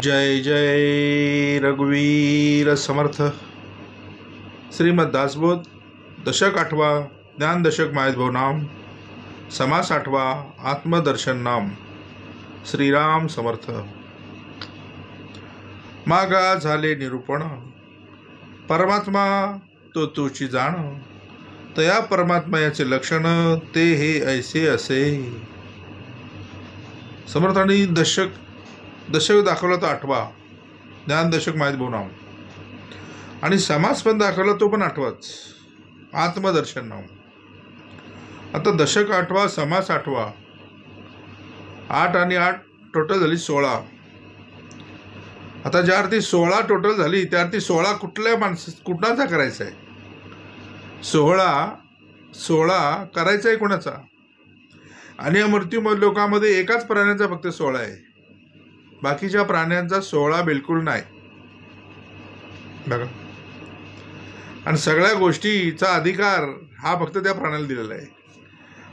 जय जय रघुवीर समर्थ. श्रीमद दासबोध दशक 8वा ज्ञानदशक मायतभाव नाम समास 8वा आत्मदर्शन नाम. श्रीराम समर्थ. मागा झाले निरूपण परमात्मा तो तुची जाण. तया परमात्म्याचे लक्षण ते हे ऐसे असे. समर्थांनी दशक दाखवला तो 8वा ज्ञानदशक मायतभाव नाम आणि समास पण दाखवला तो पण 8वाच आत्मदर्शन नाम. आता दशक 8वा समास 8वा 8 आणि 8 टोटल झाली 16. आता ज्या अर्थी 16 टोटल झाली त्या अर्थी 16 कुणाचा करायचा आहे? 16 करायचा आहे कोणाचा? आणि या मृत्यू लोकामध्ये एकाच प्राण्याचा फक्त 16 आहे. बाकीच्या प्राण्यांचा 16 बिलकुल नाही बघा. आणि सगळ्या गोष्टीचा अधिकार हा फक्त त्या प्राण्याला दिलेला आहे.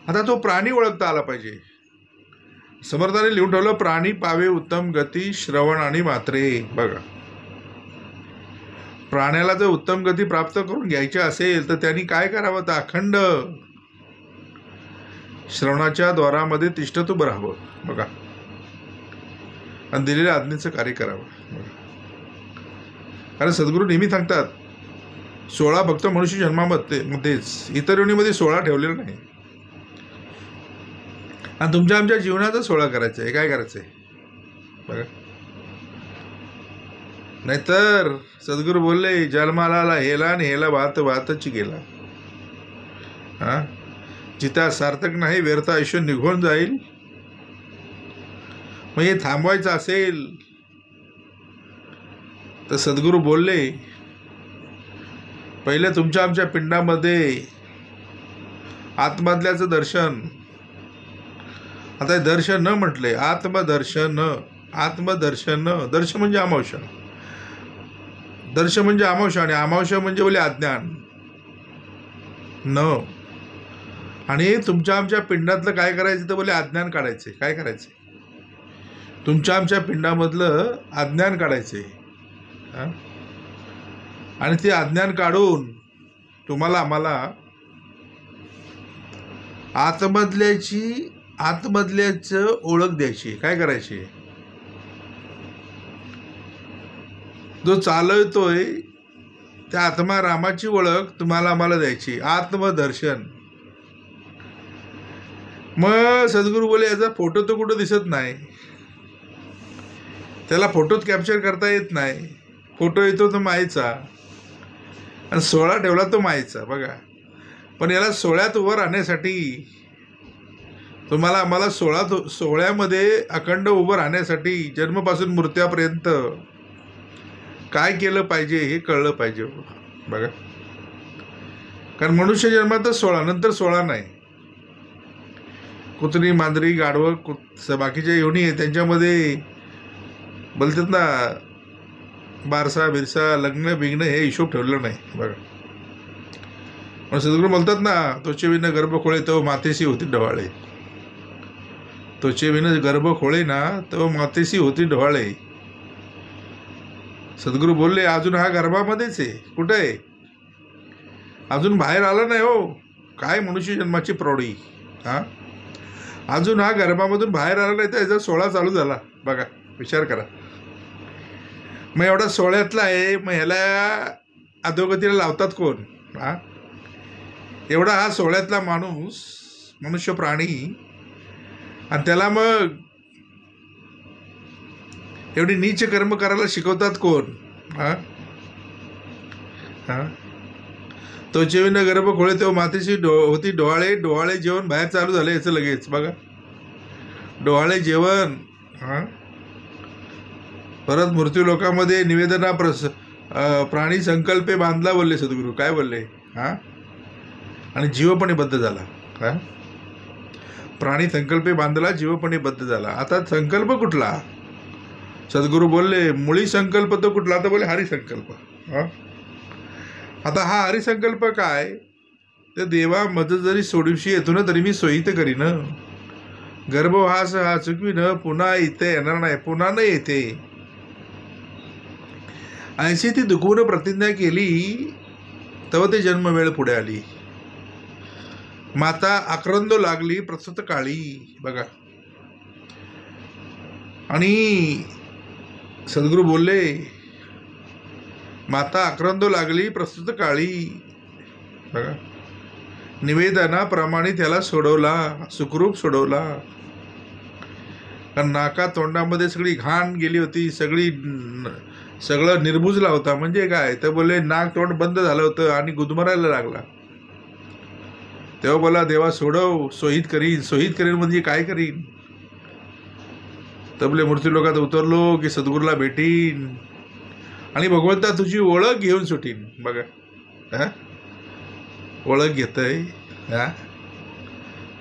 आता तो प्राणी ओळखता आला पाहिजे. समर्थाने लिहून ठेवलं, प्राणी पावे उत्तम गती श्रवण आणि मात्रे. बघा, प्राण्याला जर उत्तम गती प्राप्त करून घ्यायची असेल तर त्यांनी काय करावं? तर अखंड श्रवणाच्या द्वारामध्ये तिष्ठत उभं राहावं बघा, आणि दिलेल्या आज्ञेचं कार्य करावं. कारण सद्गुरू नेहमी सांगतात 16 फक्त मनुष्य जन्मामध्येच, इतर योनीमध्ये 16 ठेवलेलं नाही. आणि तुमच्या आमच्या जीवनाचं 16 करायचं आहे. काय करायचं आहे बघा? नाहीतर सद्गुरू बोलले, जन्माला हेला आणि हेला वाहत वाहतच गेला. जिता सार्थक नाही व्यर्थ आयुष्य निघून जाईल. मग हे थांबवायचं असेल तर सद्गुरू बोलले, पहिले तुमच्या आमच्या पिंडामध्ये आत्मधल्याचं दर्शन. आता दर्शन न म्हटले, आत्मदर्शन. आत्मदर्शन, दर्शन म्हणजे अमावस्या, दर्शन म्हणजे अमावस्या, आणि अमावस्या म्हणजे बोले अज्ञान न. आणि तुमच्या आमच्या पिंडातलं काय करायचं तर बोले अज्ञान काढायचे. काय करायचे? तुमच्या आमच्या पिंडामधलं अज्ञान काढायचे. आणि ते अज्ञान काढून तुम्हाला आम्हाला आतमधल्याचं ओळख द्यायची. काय करायची? जो चालवतोय त्या आत्मा रामाची ओळख तुम्हाला आम्हाला द्यायची. आत्मदर्शन. मग सद्गुरू बोले, याचा फोटो तर कुठं दिसत नाही, त्याला फोटोत कॅप्चर करता येत नाही. फोटो येतो तो मायेचा, आणि 16 ठेवला तो मायेचा बघा. पण याला 16त उभं राहण्यासाठी तुम्हाला आम्हाला 16मध्ये अखंड उभं राहण्यासाठी जन्मपासून मृत्यूपर्यंत काय केलं पाहिजे हे कळलं पाहिजे बघा. कारण मनुष्य जन्मातच 16, नंतर 16 नाही. कुत्री मांजरी गाढवं बाकीच्या योनी आहे त्यांच्यामध्ये बोलतात ना, बारसा बिरसा लग्न बिग्न हे हिशोब ठेवलेलं नाही बघा. पण सद्गुरू बोलतात ना, तोचे विन गर्भ खोळे तो मातेशी होती डवाळे. तोचे विन गर्भ खोळे ना तो मातेशी होती डवाळे. सद्गुरू बोलले, अजून हा गर्भामध्येच आहे. कुठं आहे? अजून बाहेर आला नाही हो. काय मनुष्य जन्माची प्रौढी. अजून हा गर्भामधून बाहेर आला नाही तर याचा 16 चालू झाला बघा. विचार करा. मग एवढा 16तला आहे, मग ह्याला अधोगतीला लावतात कोण? एवढा हा 16तला माणूस, मनुष्य प्राणी, आणि त्याला मग एवढी नीच कर्म करायला शिकवतात कोण? तो जेवण गर्भ खोळे तेव्हा मातेशी होती डोहाळे. डोहाळे जेवण बाहेर चालू झालं याचं लगेच बघा. डोहाळे जेवण. परत मृत्यू लोकांमध्ये निवेदना प्राणी संकल्पे बांधला बोलले सद्गुरू. काय बोलले? आणि जीवपणे बद्ध झाला. प्राणी संकल्पे बांधला, जीवपणे बद्ध झाला. आता संकल्प कुठला? सद्गुरू बोलले, मुळी संकल्प तो कुठला? तर बोले हरिसंकल्प. आता हा हरिसंकल्प काय? तर देवा मज जरी सोडीशी येतो ना तरी मी सोयीत करीन. गर्भवास हा चुकवीन, पुन्हा इथे येणार नाही, पुन्हा नाही येते. ऐशी ती दुखवून प्रतिज्ञा केली तेव्हा ते जन्मवेळ पुढे आली. माता आक्रंदो लागली प्रस्तुत काळी. बघा, आणि सद्गुरू बोलले, माता आक्रंदो लागली प्रस्तुत काळी. बघा, निवेदनाप्रमाणे त्याला सोडवला, सुखरूप सोडवला. कारण नाका तोंडामध्ये सगळी घाण गेली होती, सगळं निर्बुजला होता. म्हणजे काय तर बोलले, नाक तोंड बंद झालं होतं आणि गुदमरायला लागला. तेव्हा बोला, देवा सोडव, सोहित करीन म्हणजे काय करीन. तर बोले, मृत्यू लोकात उतरलो की सद्गुरूला भेटीन आणि भगवंता तुझी ओळख घेऊन सुटीन. बघा, ओळख घेतय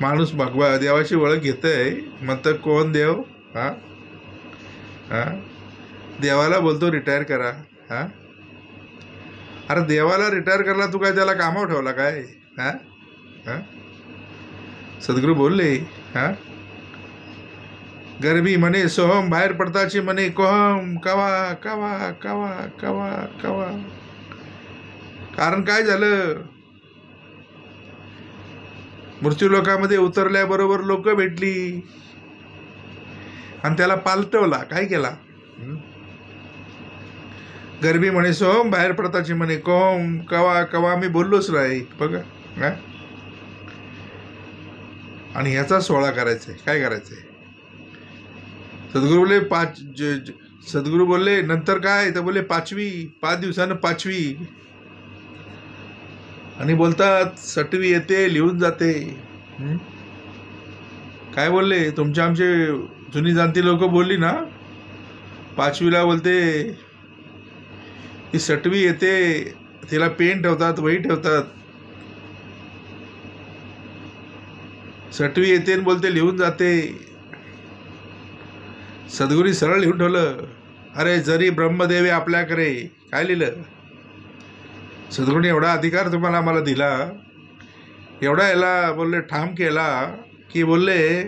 माणूस, भगवा देवाची ओळख घेतय, म्हणतं कोण देव. देवाला बोलतो रिटायर करा. अरे देवाला रिटायर करला, तू काय त्याला कामावर ठेवला काय. सद्गुरू बोलले, गरबी म्हणे सोहम, बाहेर पडताची म्हणे कोहम, कवा कवा कवा कवा कवा. कारण काय झालं, मृत्यू लोकामध्ये उतरल्याबरोबर लोक भेटली आणि त्याला पालटवला. काय केला, गरबी म्हणे सोहम, बाहेर पडताची म्हणे कोहम, कवा कवा. मी बोललोच नाही. बघा, आणि ह्याचा 16 करायचंय. काय करायचंय, सद्गुरू बोलले सद्गुरू बोलले नंतर काय तर बोलले 5वी, 5 दिवसानं 5वी. आणि बोलतात 6वी येते, लिहून जाते. काय बोलले, तुमच्या आमचे जुनी जाणती लोक बोलली ना, 5वीला बोलते ती 6वी येते, तिला पेन ठेवतात, वही ठेवतात. 6वी येते बोलते लिहून जाते. सद्गुरू सरळ लिहून ठेवलं, अरे जरी ब्रह्मदेवे आपल्याकडे. काय लिहिलं, सद्गुरूने एवढा अधिकार तुम्हाला आम्हाला दिला, एवढा याला बोलले ठाम केला की बोलले,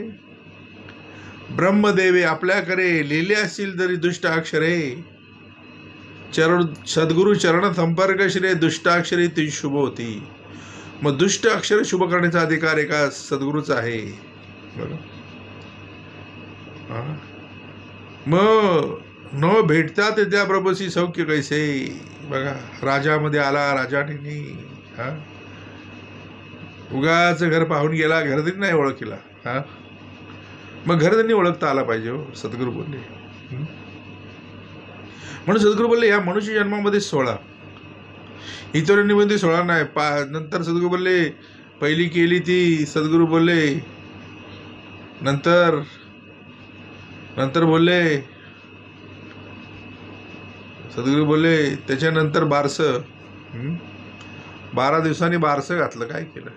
ब्रह्मदेवे आपल्याकडे लिहिले असतील तरी दुष्ट अक्षरे, सद्गुरू चरण संपर्क श्री दुष्टाक्षरी ती शुभ होती. मग दुष्ट अक्षर शुभ करण्याचा अधिकार एका सद्गुरूचा आहे. बघा, मग न भेटतात त्या प्रभूशी सौख्य कैसे. बघा, राजामध्ये आला, राजाने उगाच घर पाहून गेला, घरधनी नाही ओळखला. मग घरधनी ओळखता आला पाहिजे. सद्गुरू बोलले, म्हणून सद्गुरू बोलले या मनुष्य जन्मामध्ये 16, इतरांमध्ये 16 नाही. नंतर सद्गुरू बोलले पहिली केली ती. सद्गुरू बोलले नंतर बोलले, सद्गुरू बोलले त्याच्यानंतर बारसं, 12 दिवसांनी बारसं घातलं. काय केलं,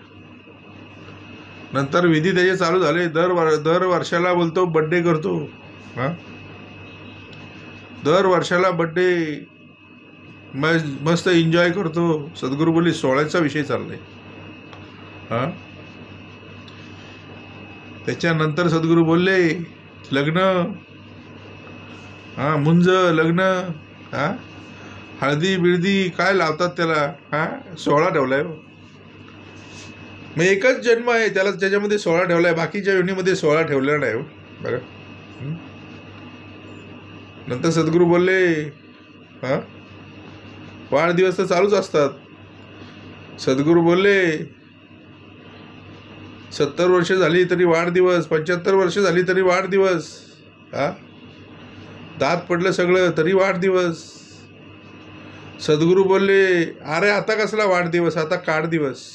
नंतर विधी त्याचे चालू झाले. दर वर्षाला बोलतो बड्डे करतो. दर वर्षाला बड्डे मस्त एन्जॉय करतो. सद्गुरू बोलले 16चा विषय चाललाय. त्याच्यानंतर सद्गुरू बोलले लग्न, मुंज लग्न, हळदी बिळदी काय लावतात त्याला. 16 ठेवलाय. मग एकच जन्म आहे त्याला, त्याच्यामध्ये 16 ठेवलाय, बाकीच्या योनीमध्ये 16 ठेवलेला नाही. बघा, नंतर सद्गुरू बोलले वाढदिवस तर चालूच असतात. सद्गुरू बोलले 70 वर्ष झाली तरी वाढदिवस, 75 वर्ष झाली तरी वाढदिवस, दात पडलं सगळं तरी वाढदिवस. सद्गुरू बोलले अरे आता कसला वाढदिवस, आता काढ दिवस.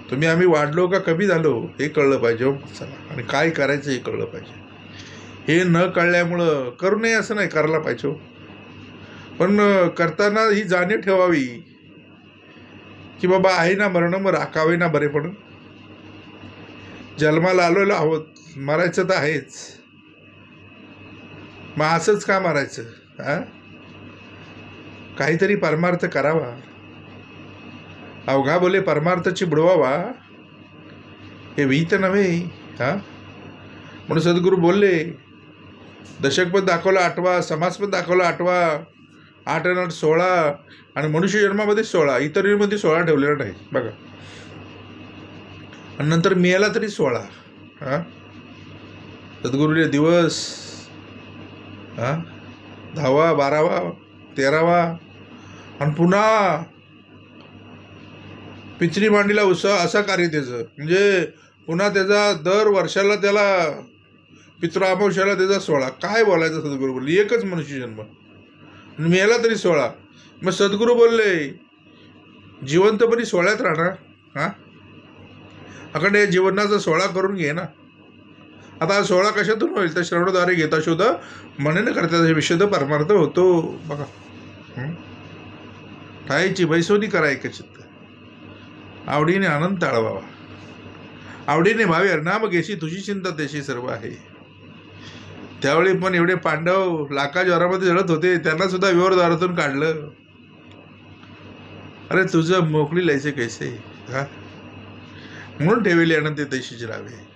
तुम्ही आम्ही वाढलो का कमी झालो हे कळलं पाहिजे. चला, आणि काय करायचं हे कळलं पाहिजे. हे न कळल्यामुळं करू नये असं नाही, करायला पाहिजे. पण करताना ही जाणीव ठेवावी की बाबा आहे ना मरण, मग राखावे ना बरे पडून. जन्माला आलेलो आहोत, मरायचं तर आहेच. मग असंच का मरायचं. काहीतरी परमार्थ करावा. अवघा बोले परमार्थाची बुडवावा, हे विहित नव्हे. म्हणून सद्गुरू बोलले दशकपद दाखवला 8वा, समाजपद दाखवला 8वा, 8 आणि 8 16 आणि मनुष्य जन्मामध्ये 16, इतर मध्ये 16 ठेवलेला नाही बघा. आणि नंतर मिळाला तरी 16. हां, सद्गुरूचे दिवस 10वा, 12वा, 13वा आणि पुन्हा पिचरी मांडीला उत्सव असं कार्य त्याचं. म्हणजे पुन्हा त्याचा दर वर्षाला त्याला पितृ अमावस्याला त्याचा 16. काय बोलायचं सद्गुरू बोलले, एकच मनुष्य जन्म आणि मिळाला तरी 16. मग सद्गुरू बोलले जिवंतपणी 16त राहणार. हां, अखंड जीवनाचा 16 करून घे ना. आता 16 कशातून होईल तर श्रवणाद्वारे घेता शोध मनन करता विशुद्ध परमार्थ होतो बघा. ठाईची बैसोनी करा एकचित्त, आवडीने आनंद टाळवावा, आवडीने भावे हरनाम घेशी तुझी चिंता त्याशी सर्व आहे. त्यावेळी पण एवढे पांडव लाका ज्वरामध्ये जळत होते, त्यांना सुद्धा विवरद्वारातून काढलं. अरे तुझं मोकळी लायचे कैसे. हा, म्हणून ठेवले अनंत तशीच राहावे.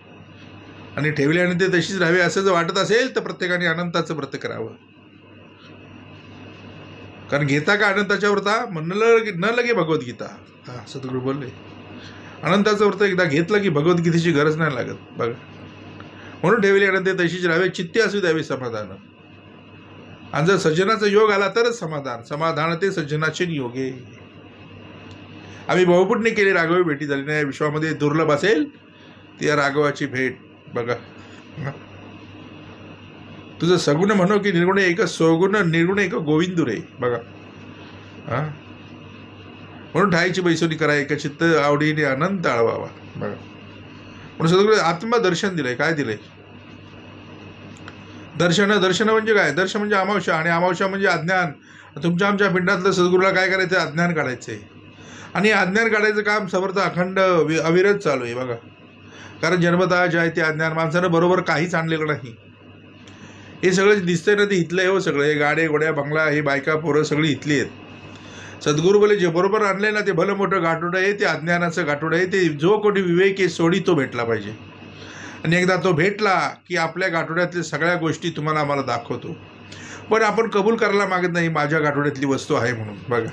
आणि ठेवले आणि ते तशीच राहावे असं जर वाटत असेल तर प्रत्येकाने अनंताचं व्रत करावं. कारण घेता का अनंताच्या व्रता म्हणलं न लगे भगवद्गीता. हा, सद्गुरू बोलले अनंताचं व्रत एकदा घेतलं की भगवद्गीतेची गरज नाही लागत बघा. म्हणून ठेवले अनंत तशीच राहावे, चित्ते असू द्यावे समाधान. आणि जर सज्जनाचा योग आला तरच समाधान, समाधान ते सज्जनाचे योगे. आम्ही बहुपुण्य केले, राघवी भेटी झाली नाही. विश्वामध्ये दुर्लभ असेल ती या राघवाची भेट बघा. तुझं सगुण म्हणो की निर्गुण एक स्वगुण निर्गुण एक गोविंदू रे बघा. हा, म्हणून ठाईची बैसोनी करा एकचित्त, आवडीने आनंद टाळवावा बघा. म्हणून सद्गुरू आत्मदर्शन दिलंय. काय दिलंय दर्शन. दर्शन म्हणजे काय, दर्शन म्हणजे अमावस्या आणि अमावस्या म्हणजे अज्ञान. तुमच्या आमच्या पिंडातलं सद्गुरूला काय करायचं, अज्ञान काढायचंय. आणि अज्ञान काढायचं काम समर्थ अखंड अविरत चालू आहे बघा. कारण जन्मतः जे आहे ते अज्ञान, माणसानं बरोबर काहीच आणलेलं नाही. हे सगळं दिसतंय ना ते इथलं आहे हो सगळं. हे गाडे गोड्या बंगला, हे बायका पोरं सगळी इथली आहेत. सद्गुरू बोले जे बरोबर आणले ना ते भलं मोठं गाठोडं आहे, ते अज्ञानाचं गाठोडं आहे. ते जो कोणी विवेक आहे सोडी तो भेटला पाहिजे. आणि एकदा तो भेटला की आपल्या गाठोड्यातल्या सगळ्या गोष्टी तुम्हाला आम्हाला दाखवतो. पण आपण कबूल करायला मागत नाही माझ्या गाठोड्यातली वस्तू आहे म्हणून बघा.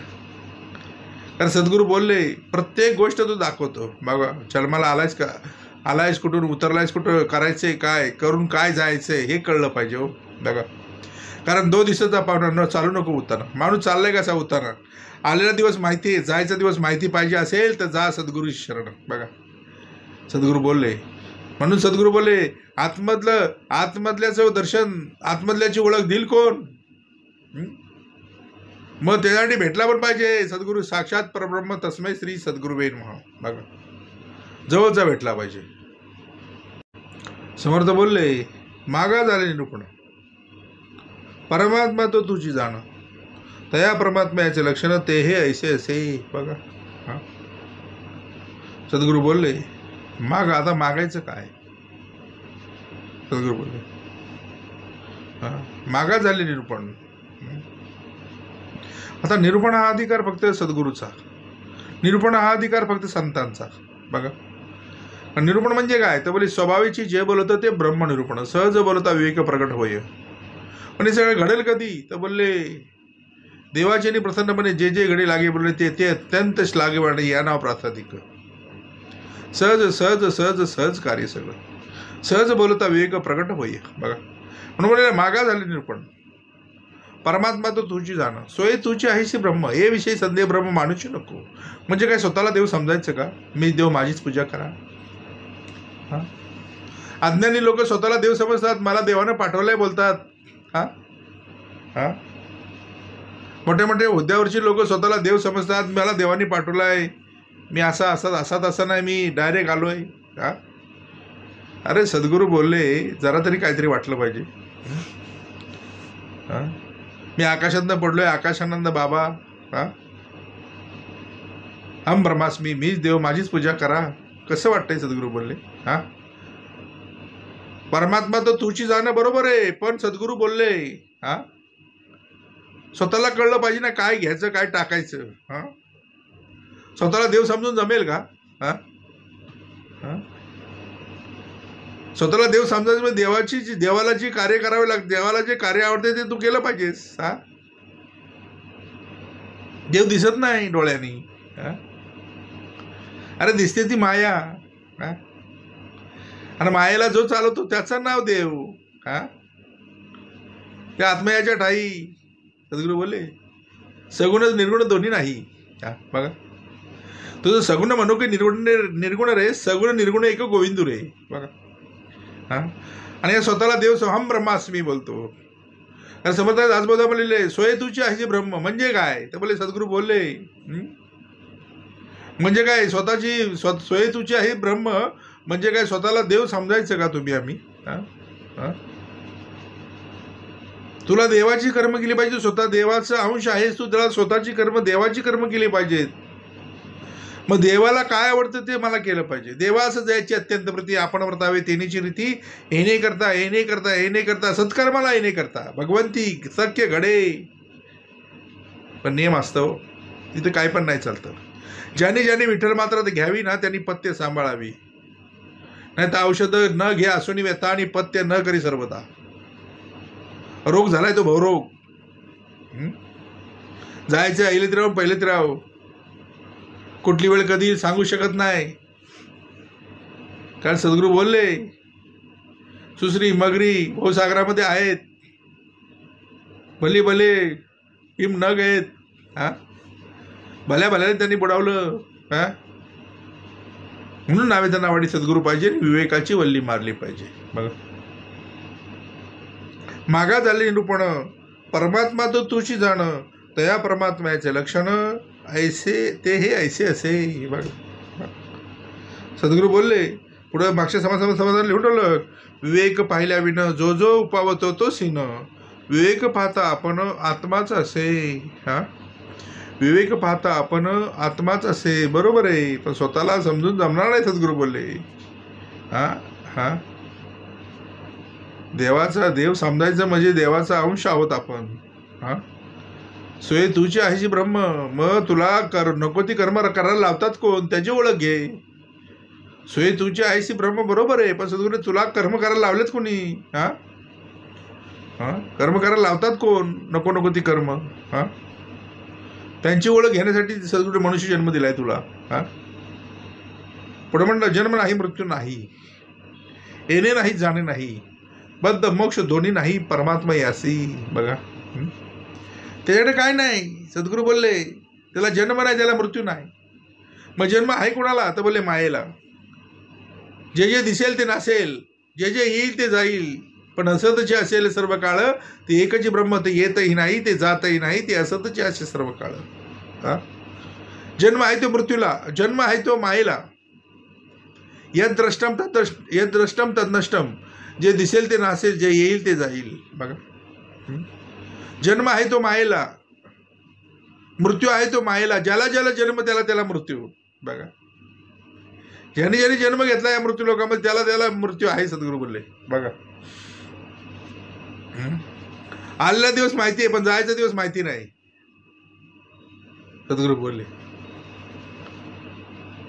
कारण सद्गुरू बोलले प्रत्येक गोष्ट तू दाखवतो बघा. जन्माला आलायस का, आलायस कुठून, उतरलायस कुठं, करायचंय काय, करून काय जायचंय हे कळलं पाहिजे हो बघा. कारण 2 दिवसाचा पाहुणा चालू नको उताना. माणूस चाललाय कसा उताना, आलेला दिवस माहिती आहे, जायचा दिवस माहिती पाहिजे असेल तर जा सद्गुरू शरण बघा. सद्गुरू बोलले. म्हणून सद्गुरू बोलले आतमधल्याचं दर्शन, आतमधल्याची ओळख दिल कोण. मग त्यासाठी भेटला पण पाहिजे सद्गुरू साक्षात परब्रह्म तस्मै श्री सद्गुरुवे नमः बघा. जवळचा भेटला पाहिजे. समर्थ बोलले मागा झाले निरूपण, परमात्मा तो तुझी जाण, तया परमात्म्याचे लक्षण ते हे ऐसे असे बघा. हा, सद्गुरू बोलले माग. आता मागायचं काय, सद्गुरू बोलले हा मागा झाले निरूपण. आता निरूपण हा अधिकार फक्त सद्गुरूचा, निरूपण हा अधिकार फक्त संतांचा बघा. निरूपण म्हणजे काय तर बोले स्वभावाची जे बोलतं ते ब्रह्मनिरूपण, सहज बोलता विवेक प्रकट होय. पण हे सगळं घडेल कधी तर बोलले देवाचे प्रसन्नपणे जे जे घडी लागे बोलले ते अत्यंत श्लाघे वाढणे या नाव प्रासादिक. सहज सहज सहज सहज कार्य सगळं सहज बोलता विवेक प्रकट होय बघा. म्हणून बोलले मागा झाले निरूपण, परमात्मा तो तुझी जाणं, सोय तुझी आहेशी ब्रह्म, हे विषयी संदेह ब्रह्म मानूच नको. म्हणजे काय स्वतःला देव समजायचं का, मी देव माझीच पूजा करा. हा, अज्ञानी लोक स्वतःला देव समजतात, मला देवानं पाठवलंय बोलतात. हा हा, मोठे मोठे हुद्द्यावरची लोक स्वतःला देव समजतात, मला देवाने पाठवलाय, मी असा नाही, मी डायरेक्ट आलोय. हा, अरे सद्गुरू बोलले जरा तरी काहीतरी वाटलं पाहिजे. हा, मी आकाशातनं पडलोय, आकाशानंद बाबा. हा, हम ब्रह्मास्मी, मीच देव, माझीच पूजा करा. कसं वाटतंय सद्गुरू बोलले. हा, परमात्मा तर तुझी जाणं बरोबर आहे, पण सद्गुरू बोलले हा स्वतःला कळलं पाहिजे ना काय घ्यायचं काय टाकायचं. हा, स्वतःला देव समजून जमेल का. हा हा, स्वतःला देव समजायचं म्हणजे देवाला जी कार्य करावे लागते, देवाला जे कार्य आवडते ते तू केलं पाहिजेस. हा, देव दिसत नाही डोळ्यांनी. हा, अरे दिसते ती माया. हा, आणि मायेला जो चालवतो त्याचं नाव देव. हा, त्या आत्मयाच्या ठाई सद्गुरू बोलले सगुण निर्गुण दोन्ही नाही. हा, बघा तुझं सगुण म्हणू की निर्गुण रे, सगुण निर्गुण एक गोविंदू रे. बघा. हा, आणि स्वतःला देव हम ब्रह्मास्मी बोलतो. कारण समर्थ दासबोधा बोलले सोय तुझी आहे ब्रह्म म्हणजे काय, तर बोले सद्गुरू बोलले म्हणजे काय, स्वतःची सोय तुझी आहे ब्रह्म म्हणजे काय, स्वतःला देव समजायचं का तुम्ही आम्ही. हा, हा, तुला देवाची कर्म केली पाहिजे, स्वतः देवाचा अंश आहेस तू, त्याला स्वतःची कर्म देवाची कर्म केली पाहिजेत. मग देवाला काय आवडतं ते मला केलं पाहिजे. देवा असं जायची अत्यंत प्रती आपण वर्तावे तेनीची रीती, हे नाही करता हे नाही करता हे नाही करता, सत्कर्माला हे नाही करता, भगवंती सख्य घडे. पण नियम असतो तिथं काय पण नाही चालतं. ज्याने ज्याने विठ्ठल मात्र घ्यावी ना त्यांनी पथ्य सांभाळावी, नाही तर औषधं न घ्या असून व्यथा आणि पथ्य न करी सर्वता. रोग झालाय तो भवरोग. जायचं ऐलीत राहून पहिलेत राहू, कुठली वेळ कधी सांगू शकत नाही. कारण सद्गुरू बोलले सुश्री मगरी भवसागरामध्ये आहेत, भली भले हिम न गयेत. हा, भल्या भल्याने त्यांनी बुडावलं. हा, म्हणून नावे त्यांना वाडी सद्गुरू पाहिजे, विवेकाची वल्ली मारली पाहिजे. बघा मागा झाले निरूपण, परमात्मा तो तुझी जाण, तया परमात्म्याचे लक्षण ऐसे ते हे ऐसे असे. बघा सद्गुरू बोलले पुढं मागच्या समाधान लिहून ठेवलं, विवेक पाहिल्या विन जो जो उपावतो तो सीन, विवेक पाहता आपण आत्माच असे. हा, विवेक पाहता आपण आत्माच असे. बरोबर आहे, पण स्वतःला समजून जमणार नाही सद्गुरू बोलले. हा, हा, देवाचा देव समजायचं म्हणजे देवाचा अंश आहोत आपण. हा, सोय तुझी आहे जी ब्रह्म, मग तुला नको ती कर्म करायला लावतात कोण, त्याची ओळख घे. सोय तुझी आहेशी ब्रह्म बरोबर आहे, पण सद्गुरू तुला कर्म करायला लावलेत कोणी. हा, हा, कर्म करायला लावतात कोण, नको नको ती कर्म. हा, त्यांची ओळख घेण्यासाठी सद्गुरू मनुष्य जन्म दिलाय तुला. हा, पुढे म्हणलं जन्म नाही मृत्यू नाही, येणे नाही जाणे नाही, बद्ध मोक्ष दोन्ही नाही, परमात्मा यासी. बघा त्याच्याकडे काय नाही. सद्गुरू बोलले त्याला जन्म नाही त्याला मृत्यू नाही. मग जन्म आहे कोणाला, तर बोलले मायेला. जे जे दिसेल ते नसेल, जे जे येईल ते जाईल, पण असतचे असेल सर्व काळ, ते एकच ब्रह्म, ते येतही नाही ते जातही नाही, ते असतचे असे सर्व काळ. हा, जन्म आहे तो मृत्यूला, जन्म आहे तो मायेला. यद द्रष्टम तद नष्टम, जे दिसेल ते नसेल, जे येईल ते जाईल. बघा जन्म आहे तो मायेला, मृत्यू आहे तो मायेला. ज्याला ज्याला जन्म त्याला त्याला मृत्यू. बघा ज्याने ज्याने जन्म घेतला या मृत्यू लोकांमध्ये त्याला त्याला मृत्यू आहे सद्गुरू बोलले. बघा आलेला दिवस माहिती आहे पण जायचा दिवस माहिती नाही, सद्गुरू बोलले.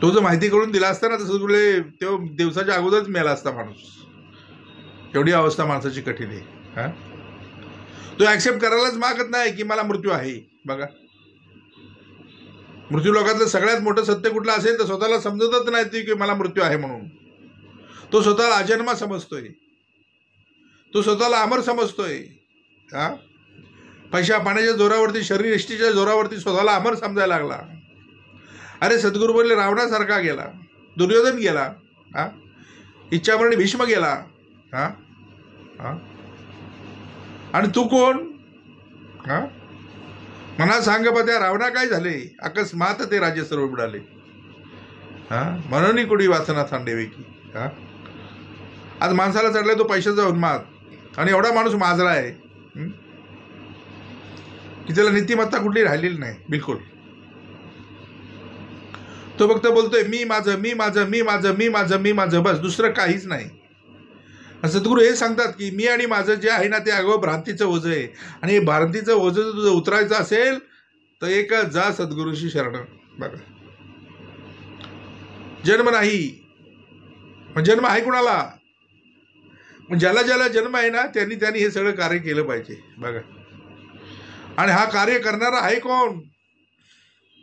तो जर माहिती करून दिला असता ना तर सद्गुरूले तो दिवसाच्या अगोदरच मेला असता माणूस. एवढी अवस्था माणसाची कठीण आहे. हा, तो ऍक्सेप्ट करायलाच मागत नाही की मला मृत्यू आहे. बघा मृत्यू लोकातलं सगळ्यात मोठं सत्य कुठलं असेल तर स्वतःला समजतच नाही की मला मृत्यू आहे म्हणून. तो स्वतःला अजन्मा समजतोय, तो स्वतःला अमर समजतोय. हा, पैशा पाण्याच्या जोरावरती शरीर इष्टीच्या जोरावरती स्वतःला अमर समजायला लागला. अरे सद्गुरू बोलले रावणासारखा गेला, दुर्योधन गेला, हा इच्छामरणी भीष्म गेला. हा, हा, आणि तू कोण. हा, मना सांग बा त्या रावणा काय झाले, अकस्मात ते राज्य सर्व बुडाले. हा, म्हणून कुडी वासना सांडेवे की. हा, आज माणसाला चढलाय तो पैशाचा उन्माद, आणि एवढा माणूस माजरा आहे की त्याला नीतिमत्ता कुठली राहिलेली नाही बिलकुल. तो फक्त बोलतोय मी माझं मी माझं मी माझं मी माझं मी माझं, बस दुसरं काहीच नाही. सद्गुरू हे सांगतात की मी आणि माझं जे आहे ना ते अगो भ्रांतीचं ओझं आहे, आणि हे भ्रांतीचं ओझं जर तुझं उतरायचं असेल तर एक जा सद्गुरूशी शरण. बघा जन्म नाही, जन्म आहे कुणाला, ज्याला ज्याला जन्म आहे ना त्यांनी त्यांनी हे सगळं कार्य केलं पाहिजे बघा. आणि हा कार्य करणारा आहे कोण?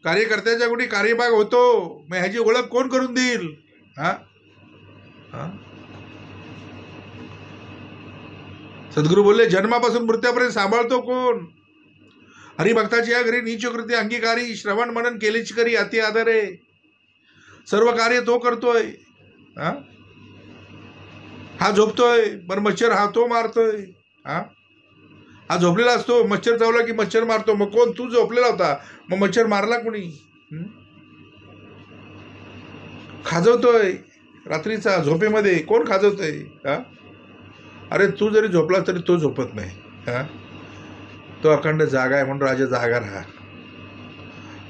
कार्यकर्त्याच्या कुठे कार्यभाग होतो, मग ह्याची ओळख कोण करून देईल? हा हा सद्गुरू बोलले जन्मापासून मृत्यूपर्यंत सांभाळतो कोण? हरिभक्ताची या घरी नीच कृती अंगीकारी, श्रवण मनन केलेच करी अति आदरे. सर्व कार्य तो करतोय. हा झोपतोय पण मच्छर हा तो मारतोय. हा झोपलेला असतो, मच्छर चावला की मच्छर मारतो. मग कोण? तू झोपलेला होता, मग मच्छर मारला कोणी? खाजवतोय रात्रीचा झोपेमध्ये कोण खाजवतोय? अरे तू जरी झोपला तरी तो झोपत नाही. तो अखंड जागा आहे म्हणून राजा जागा राहा.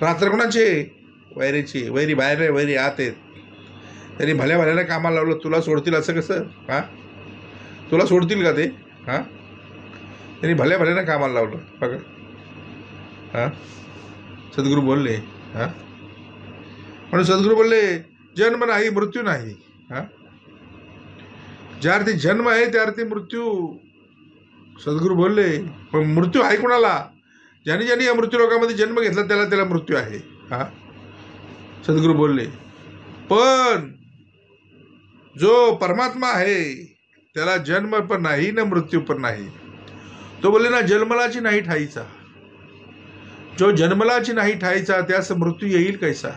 रात्र कोणाचे? वैरीची. वैरी बाहेर आहे, वैरी आत आहेत. त्यांनी भल्या भल्याला कामाला लावलं, तुला सोडतील असं कसं? तुला सोडतील का ते? त्यांनी भल्या भल्यानं कामाला लावलं बघा. सद्गुरू बोलले म्हणून सद्गुरू बोलले जन्म नाही मृत्यू नाही. ज्या अर्थी जन्म आहे त्या अर्थी मृत्यू. सद्गुरू बोलले पण मृत्यू आहे कोणाला? ज्याने ज्याने या मृत्यू लोकांमध्ये जन्म घेतला त्याला त्याला मृत्यू आहे. सद्गुरू बोलले पण जो परमात्मा आहे त्याला जन्म पण नाही ना मृत्यू पण नाही. तो बोलले ना जन्मलाची नाही ठाईचा. जो जन्मलाची नाही ठाईचा त्यास मृत्यू येईल कैसा?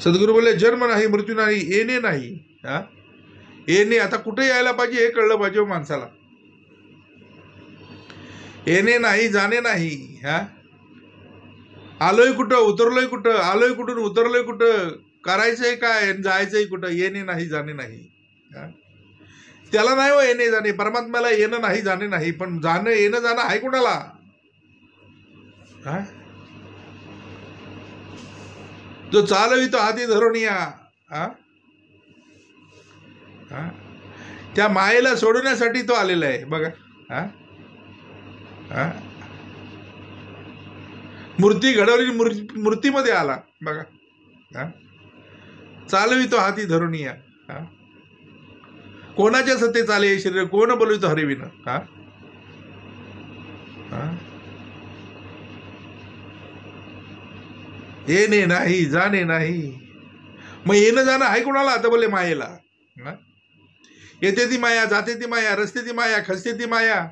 सद्गुरू बोलले जन्म नाही मृत्यू नाही, येणे नाही. येणे आता कुठे यायला पाहिजे हे कळलं पाहिजे माणसाला. येणे नाही जाणे नाही. आलोय कुठं उतरलोय कुठं, आलोय कुठून उतरलोय कुठं, करायचंय काय जायचंय कुठं, येणे नाही जाणे नाही. त्याला नाही हो येणे जाणे. परमात्म्याला येणं नाही जाणे नाही, पण जाणं येणं जाणं आहे कुणाला? जो चालवितो हाती धरून या. त्या मायेला सोडवण्यासाठी तो आलेला आहे बघा. मूर्ती घडवली, मूर्तीमध्ये आला बघा. चालवितो हाती धरून या. कोणाच्या सत्ते चाले हे शरीर, कोण बोलवितो हरिविन? येणे नाही जाणे नाही. मग येणं जाणं आहे कोणाला? आता बोलले मायेला. येते ती माया, जाते ती माया, रस्ते ती माया, खसते ती माया.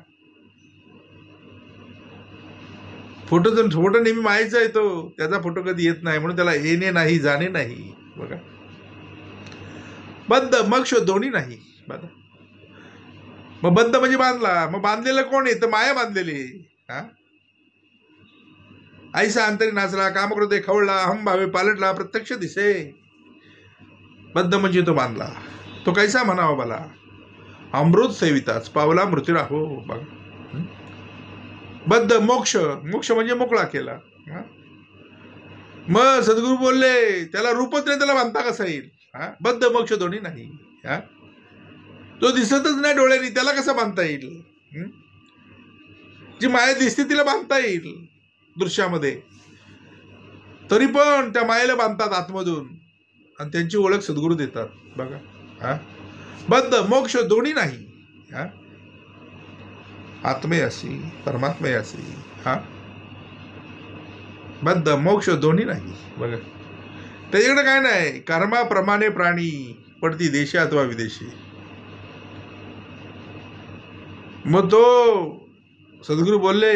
फोटो नेहमी मायेचा येतो, त्याचा फोटो कधी येत नाही म्हणून त्याला येणे नाही जाणे नाही बघा. बंद मोक्ष दोन्ही नाही बघा. मग बंद म्हणजे बांधला, मग बांधलेलं कोण आहे? तर माया बांधलेली. ऐसा अंतरी नाचला, कामक्रोधे खवळला, हम भावे पालटला, प्रत्यक्ष दिसे. बद्ध म्हणजे तो बांधला. तो कैसा म्हणावा मला? अमृत सेविताच पावला मृत्यू राहो बघा. बद्ध मोक्ष, मोक्ष म्हणजे मोकळा केला. मग सद्गुरू बोलले त्याला रूपच नाही, त्याला बांधता कसा येईल? बद्ध मोक्ष दोन्ही नाही. तो दिसतच नाही डोळ्यांनी, त्याला कसं बांधता येईल? जी माया दिसते तिला बांधता येईल दृश्यामध्ये, तरी पण त्या मायेला बांधतात आतमधून आणि त्यांची ओळख सद्गुरू देतात बघा. बद्ध मोक्ष दोन्ही नाही. आत्मे असी परमात्मे असी. बद्ध मोक्ष दोन्ही नाही बघा. त्याच्याकडे काय नाही. कर्माप्रमाणे प्राणी पडती देशी अथवा विदेशी. मग तो सद्गुरू बोलले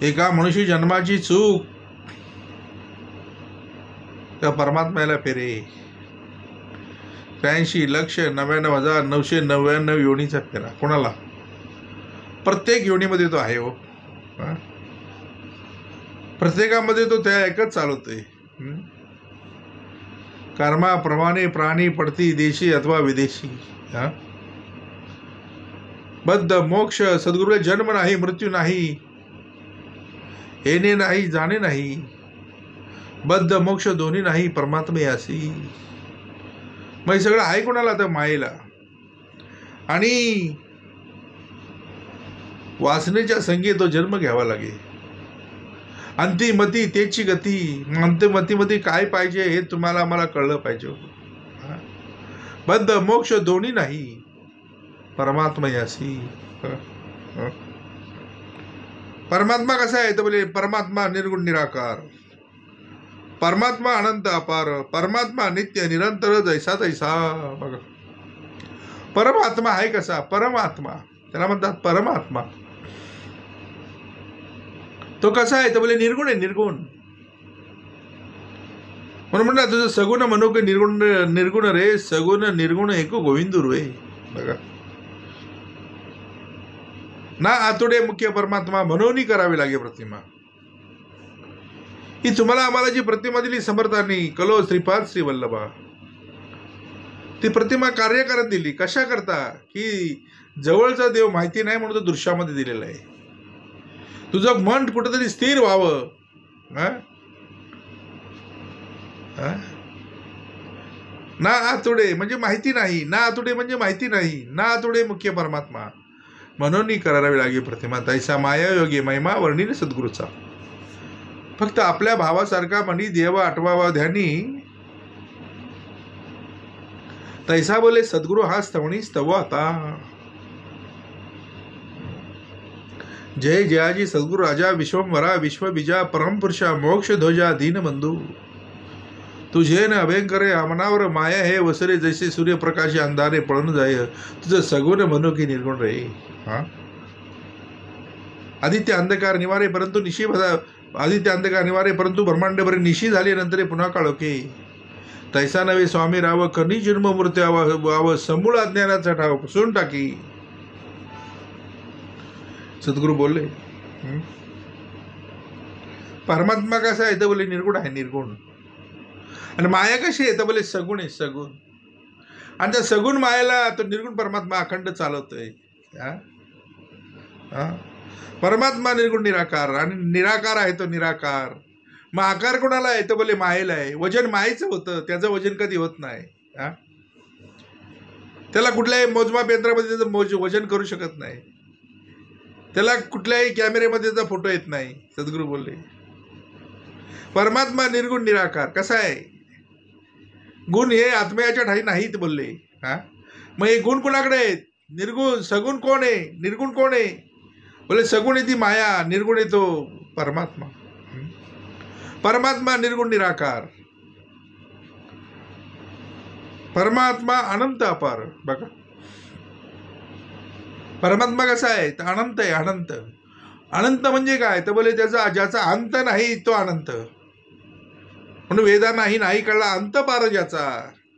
एका मनुष्य जन्माची चूक त्या परमात्म्याला फेरे. 83,99,999 योनीचा फेरा कोणाला? प्रत्येक योनीमध्ये तो आहे हो. प्रत्येकामध्ये तो त्या एकच चालवतोय. कर्माप्रमाणे प्राणी पडती देशी अथवा विदेशी. बद्ध मोक्ष सद्गुरूला जन्म नाही मृत्यू नाही, येणे नाही जाणे नाही. बद्ध मोक्ष दोन्ही नाही परमात्मे असी. मग हे सगळं आहे कोणाला? तर मायेला. आणि वासनेच्या संगे तो जन्म घ्यावा लागे. अंतिमती तेची गती. अंतिमतीमध्ये काय पाहिजे हे तुम्हाला मला कळलं पाहिजे. बद्ध मोक्ष दोन्ही नाही परमात्मा यासी. परमात्मा कसा आहे तर बोले परमात्मा निर्गुण निराकार, परमात्मा अनंत अपार, परमात्मा नित्य निरंतर जैसा तैसा. बघा परमात्मा आहे कसा, परमात्मा त्याला म्हणतात परमात्मा. तो कसा आहे तर बोले निर्गुण आहे, निर्गुण. म्हणून म्हणतात तुझं सगुण म्हणू की निर्गुण, निर्गुण रे सगुण निर्गुण एक गोविंदू रे. बघा ना आतुडे मुख्य परमात्मा म्हणून करावी लागे प्रतिमा. ही तुम्हाला आम्हाला जी प्रतिमा दिली समर्थांनी, कलो श्रीपाद श्री वल्लभा, ती प्रतिमा कार्य करत दिली. कशा करता की जवळचा देव माहिती नाही म्हणून तो दृश्यामध्ये दिलेला आहे. तुझं मन कुठेतरी स्थिर व्हावं. ना आतुडे म्हणजे माहिती नाही, ना आतुडे म्हणजे माहिती नाही, ना आतुडे मुख्य परमात्मा म्हणून करावी लागे प्रतिमा. तैसा माया योगी महिमा वर्णिले सद्गुरूचा. फक्त आपल्या भावासारखा मनी देव आठवावा ध्यानी, तैसा बोले सद्गुरू हा स्तवणी स्तव आता. जय जयाजी सद्गुरु राजा विश्वंवरा विश्वबीजा परमपुरुषा मोक्ष ध्वजा दीनबंधू. तुझे न अभयंकरे आमनावर माया हे वसरे जैसे सूर्यप्रकाशी अंधारे पळून जाय. तुझं सगुण म्हणू की निर्गुण रे. आदित्य अंधकार निवारे परंतु निशी, आदित्य अंधकार निवारे परंतु ब्रह्मांड बरे निशी झाली नंतर पुन्हा काळोखे. तैसा नवे स्वामी राव कनी जन्म मूर्ती वाव समूळ अज्ञानाचा ठाव पुसून टाकी. सद्गुरू बोलले परमात्मा कसा आहे तर बोले निर्गुण आहे, निर्गुण. आणि माया कशी आहे तर बोले सगुण आहे, सगुण. आणि त्या सगुण मायाला तो निर्गुण परमात्मा अखंड चालवतोय. परमात्मा निर्गुण निराकार आणि निराकार आहे तो निराकार. मग आकार कोणाला आहे तर बोले मायेला आहे. वजन मायेचं होतं, त्याचं वजन कधी होत नाही. त्याला कुठल्याही मोजमाप यंत्रामध्ये त्याचं वजन करू शकत नाही. त्याला कुठल्याही कॅमेरेमध्ये त्याचा फोटो येत नाही. सद्गुरू बोलले परमात्मा निर्गुण निराकार. कसा आहे गुण हे आत्म्याच्या ठाई नाहीत बोलले. मग हे गुण कोणाकडे आहेत? निर्गुण. सगुण कोण आहे? निर्गुण कोण आहे? बोले सगुण आहे ती माया, निर्गुण आहे तो परमात्मा. परमात्मा निर्गुण निराकार, परमात्मा अनंत अपार. बघा परमात्मा कसा आहे तर अनंत आहे, अनंत. अनंत म्हणजे काय तर बोले ज्याचा अंत नाही तो अनंत. म्हणून वेदा नाही नाही कळला अंत पार ज्याचा,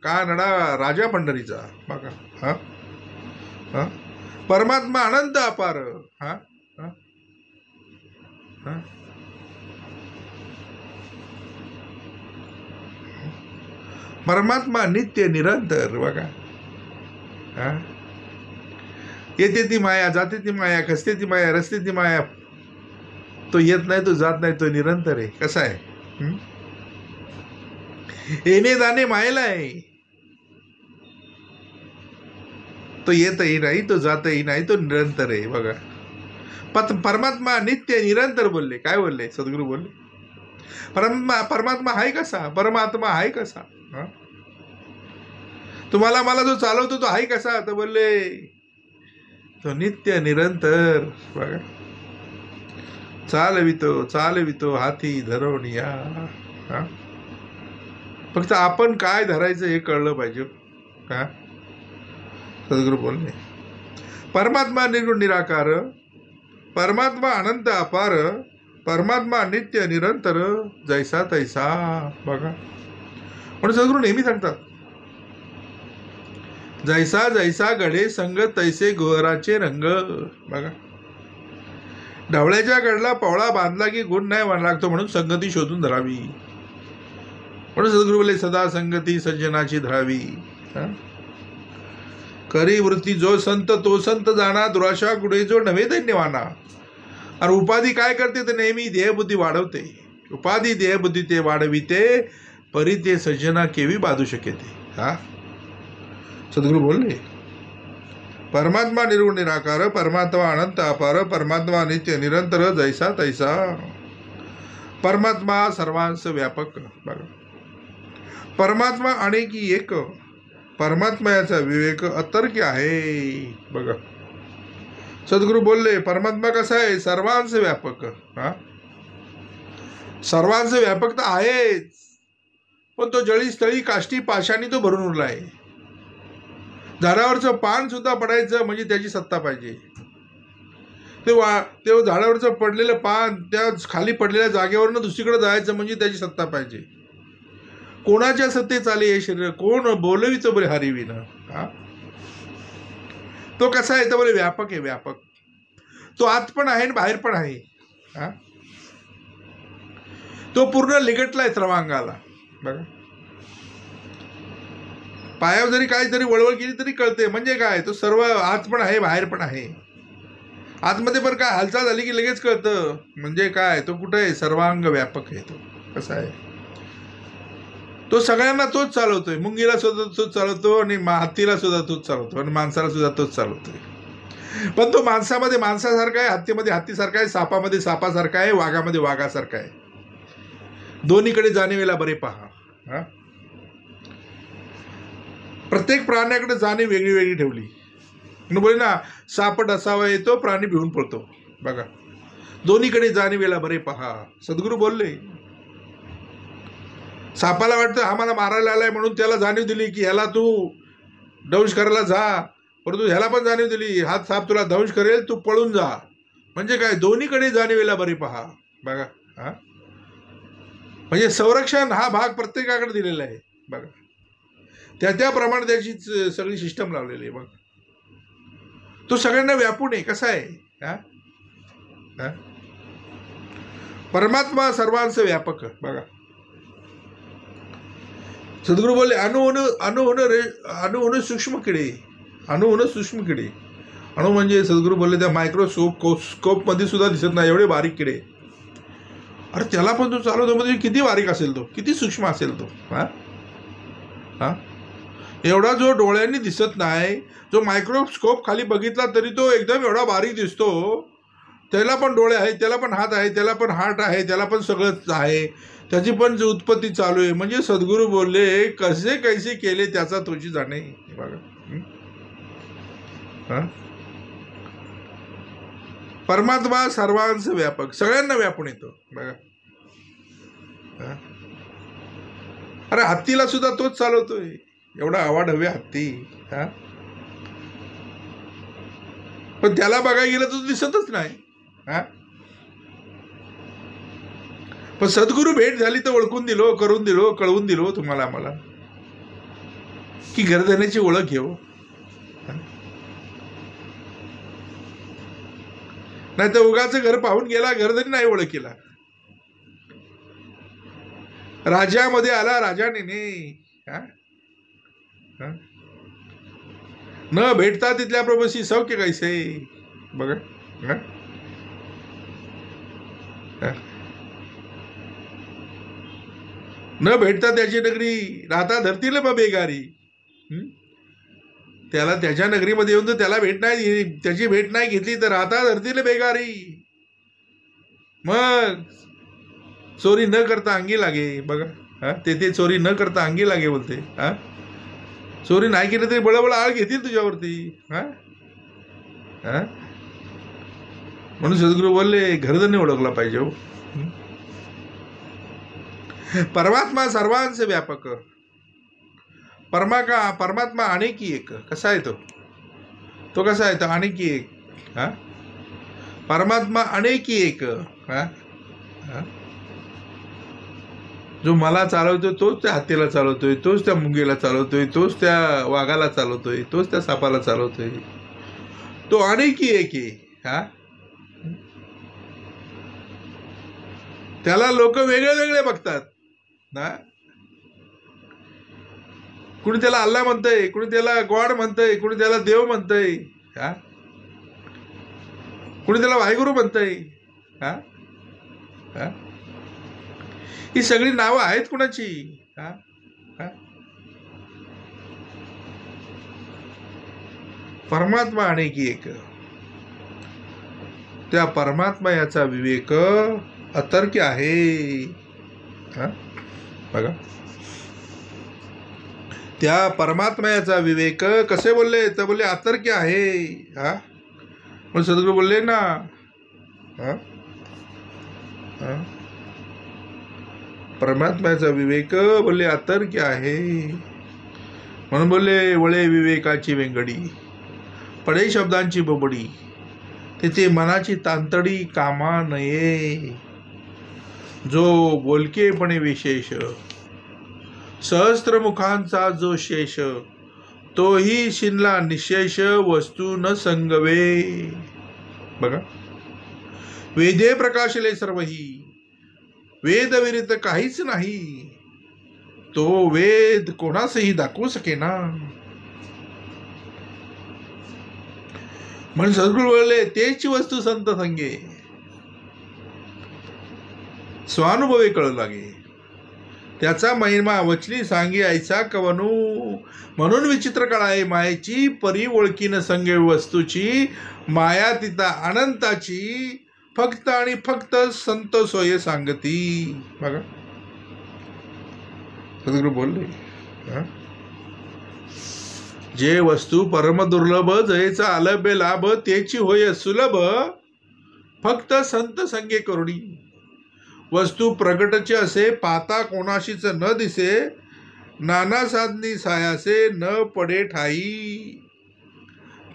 का नडा राजा पंढरीचा. बघा परमात्मा अनंत अपार. परमात्मा नित्य निरंतर. बघा येते ती माया, जाते ती माया, खसते ती माया, रस्ते ती माया. तो येत नाही, तो जात नाही, तो निरंतर आहे. कसा आहे येणे जाणे मायेला आहे. तो येतही नाही, तो जातही नाही, तो निरंतर आहे. बघा परमात्मा नित्य निरंतर बोलले. काय बोलले सद्गुरू बोलले परमात्मा आहे कसा, परमात्मा आहे कसा. तुम्हाला मला जो चालवतो तो आहे कसा तर बोलले तो नित्य निरंतर. बघा चालवितो हाती धरून या. फक्त आपण काय धरायचं हे कळलं पाहिजे. सद्गुरू बोलले परमात्मा निर्गुण निराकार, परमात्मा अनंत अपार, परमात्मा नित्य निरंतर जैसा तैसा. बघा म्हणून सद्गुरू नेहमी सांगतात जैसा जैसा गडे संग तैसे गोराचे रंग. बघा ढवळ्याच्या गडला पवळा बांधला की गुण नाही लागतो म्हणून संगती शोधून धरावी. म्हणून सद्गुरू बोले सदा संगती सज्जनाची धरावी. करी वृत्ती जो संत तो संत जाणा, दुराशा गुडे जो नव्हे दैन्यवाना. आणि उपाधी काय करते तर नेहमी देहबुद्धी वाढवते. उपाधी देहबुद्धी ते वाढविते, परी ते सज्जना केवी बाधू शकेते. सद्गुरू बोलले परमात्मा निर्गुण निराकार, परमात्मा अनंत अपार, परमात्मा नित्य निरंतर जैसा तैसा. परमात्मा सर्वांस व्यापक. बघा परमात्मा अनेकी एक, परमात्मा याचा विवेक अतर्क्य आहे. बघा, सद्गुरू बोलले परमात्मा कसा आहे, सर्वांचे व्यापक. हा, सर्वांचे व्यापक तर आहेच, पण तो जळी स्थळी काष्टी पाशानी तो भरून उरला आहे. झाडावरचं पान सुद्धा पडायचं म्हणजे त्याची सत्ता पाहिजे. ते झाडावरचं पडलेलं पान त्या खाली पडलेल्या जागेवरनं दुसरीकडे जायचं म्हणजे त्याची सत्ता पाहिजे. कोणाच्या सत्ते चाले हे शरीर, कोण बोलवितो बरे हरिविन. हा, तो कसा आहे तर बोले व्यापक आहे, व्यापक. तो आत पण आहे आणि बाहेर पण आहे. हा, तो पूर्ण लिगटलाय सर्वांगाला. बघा, पायावर जरी काहीतरी वळवळ केली तरी कळते. म्हणजे काय, तो सर्व आत पण आहे बाहेर पण आहे. आतमध्ये पण काय हालचाल झाली की लगेच कळतं. म्हणजे काय, तो कुठे आहे, सर्वांग व्यापक आहे. तो कसा आहे, तो सगळ्यांना तोच चालवतोय. मुंगीला सुद्धा तोच चालवतो आणि हत्तीला सुद्धा तोच चालवतो आणि माणसाला सुद्धा तोच चालवतोय. पण तो माणसामध्ये माणसासारखा आहे, हत्तीमध्ये हत्तीसारखा आहे, सापामध्ये सापासारखा आहे, वाघामध्ये वाघासारखा आहे. दोन्हीकडे जाणीवेला बरे पहा. हा, प्रत्येक प्राण्याकडे जाणीव वेगळी वेगळी ठेवली. बोले ना, साप डसावा येतो, प्राणी भिवून पडतो. बघा, दोन्हीकडे जाणीवेला बरे पहा. सद्गुरू बोलले, सापाला वाटतं हा मला मारायला आलाय म्हणून त्याला जाणीव दिली की ह्याला तू दंश करायला जा, परंतु ह्याला पण जाणीव दिली हा साप तुला दंश करेल, तू पळून जा. म्हणजे काय, दोन्हीकडे जाणीवेला बरी पहा. बघा, हा, म्हणजे संरक्षण हा भाग प्रत्येकाकडे दिलेला आहे. बघा, त्याप्रमाणे त्याची सगळी सिस्टम लावलेली आहे. बघा, तो सगळ्यांना व्यापून आहे. कसा आहे, हा, हा, परमात्मा सर्वांचं व्यापक. बघा, सद्गुरू बोलले अणुहून सूक्ष्म किडे. अणुहून सूक्ष्म किडे. अणु म्हणजे सद्गुरू बोलले त्या मायक्रोस्कोप मध्ये सुद्धा दिसत नाही एवढे बारीक किडे. अरे त्याला पण तो चालवतो म्हणजे किती बारीक असेल, तो किती सूक्ष्म असेल तो. हा, हा, एवढा जो डोळ्यांनी दिसत नाही, जो मायक्रोस्कोप खाली बघितला तरी तो एकदम एवढा बारीक दिसतो. त्याला पण डोळे आहेत, त्याला पण हात आहे, त्याला पण हार्ट आहे, त्याला पण सगळंच आहे, त्याची पण उत्पत्ती चालू आहे. म्हणजे सद्गुरू बोलले कसे कैसे केले त्याचा तुझी जाणे. बघा, हा, परमात्मा सर्वांचं व्यापक, सगळ्यांना व्यापून येतो. बघा, हा, अरे हत्तीला सुद्धा तोच चालवतोय, एवढा आवाढव्य हत्ती. हा, पण त्याला बघायला गेलं तर दिसतच नाही. हा, पण सद्गुरू भेट झाली तर ओळखून दिलो, करून दिलो, कळवून दिलो तुम्हाला आम्हाला की घरधण्याची ओळख घेऊ. नाही तर उगाच घर पाहून गेला, घरधनी नाही ओळख केला. राजामध्ये आला राजाने न भेटता तिथल्या प्रभूशी सौख्य कैसे. बघा, न भेटता त्याची नगरी राहता धरतील मग बेगारी. त्याला त्याच्या नगरीमध्ये येऊन तर त्याला भेट नाही, त्याची भेट नाही घेतली तर राहता धरतील बेगारी. मग चोरी न करता अंगी लागे. बघा, हा, ते चोरी न करता अंगी लागे बोलते. हा, चोरी नाही केली तरी बळबळ आळ घेतील तुझ्यावरती. हा, हा, म्हणून सद्गुरू बोलले घरधनी ओळखला पाहिजे. हो, परमात्मा सर्वांचे व्यापक. परमात्मा अनेकी एक. कसा आहे तो कसा आहे, तो अनेकी एक. हा, परमात्मा अनेकी एक. हा, हा, जो मला चालवतोय तोच त्या हत्तीला चालवतोय, तोच त्या मुंगीला चालवतोय, तोच त्या वाघाला चालवतोय, तोच त्या सापाला चालवतोय. तो अनेकी एक आहे. हा, त्याला लोक वेगळे वेगळे बघतात ना. कुणी त्याला अल्ला म्हणतंय, कुणी त्याला गॉड म्हणतंय, कुणी त्याला देव म्हणतंय. हा, कुणी त्याला वाहेगुरु म्हणतंय. हा, हा, ही सगळी नावं आहेत कुणाची. हा, हा, परमात्मा अनेकी एक. त्या परमात्मा याचा विवेक अतर्क्य आहे. हा, बघा, त्या परमात्म्याचा विवेक कसे बोलले तर बोलले अतर्क्य आहे. हा मग सद्गुरू बोलले ना, हा हा परमात्म्याचा विवेक बोलले अतर्क्य आहे. म्हणून बोलले वळे विवेकाची वेंगडी, पडे शब्दांची बोबडी, तिथे मनाची तांतडी कामा नये. जो बोलकेपणे विशेष, सहस्त्रमुखांचा जो शेष, तोही शिनला निशेष, वस्तू न संगवे. बघा, वेदे प्रकाशले सर्वही, वेदविरित काहीच नाही, तो वेद कोणासही दाखवू सकेना. म्हणून सद्गुरू बोलले तेची वस्तू संत संगे, स्वानुभवे कळू लागे. त्याचा महिमा वचली सांगी ऐसा कवनू. म्हणून विचित्र कळाय मायेची, परी ओळखीन संगे वस्तूची. माया तिता अनंताची, फक्त आणि फक्त संत सोय सांगती. बघा सद्गुरू बोलले, जे वस्तू परम दुर्लभ, जयचा अलभ्य लाभ, तेची होय सुलभ, फक्त संत संगे करुणी. वस्तू प्रगटचे असे, पाता कोणाशीच न दिसे, नाना साधनी सायासे न पडे ठाई.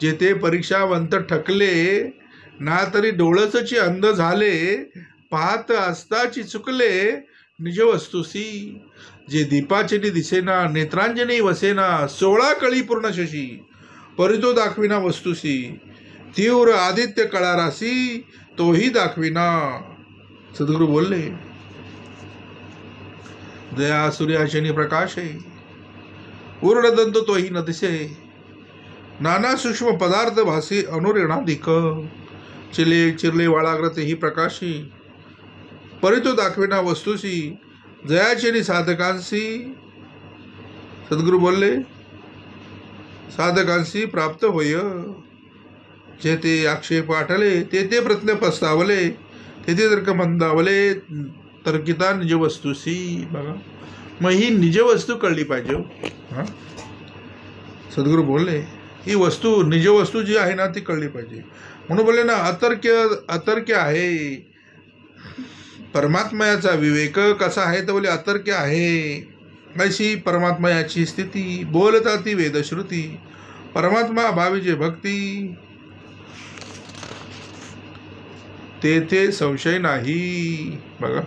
जेथे परीक्षावंत ठकले, ना तरी डोळसची अंध झाले, पाहत असताची चुकले निज वस्तुसी. जे दीपाचे दिसेना, नेत्रांजनी वसेना, 16 कळी पूर्ण शशी, परितो दाखविना वस्तुसी. तीव्र आदित्य कळारासी, तोही दाखविना. सद्गुरू बोलले, दया सूर्याशनी प्रकाशे, पूर्णदंत तोही न दिसे, नाना सूक्ष्म पदार्थ भासी अनुरेणाधिक. चिरले वाळाग्र तेही प्रकाशी, परितो दाखविना वस्तुसी. जयाचेनी साधकांशी, सद्गुरू बोलले, साधकांशी प्राप्त होय. जे ते आक्षेप आठले, ते प्रश्न पस्तावले, तेथे तर्क मंदावले, तर्किता निज वस्तुसी. बघा, मग ही निज वस्तू कळली पाहिजे. हा सद्गुरू बोलले ही वस्तू, निज वस्तू जी आहे ना ती कळली पाहिजे. म्हणून बोलले ना, अतर्क्य आहे. परमात्म्याचा विवेक कसा आहे तर बोले अतर्क्य आहे. अशी परमात्म्याची स्थिती, बोलता ती वेदश्रुती. परमात्मा भावी जे भक्ती, तेथे संशय नाही. बघा,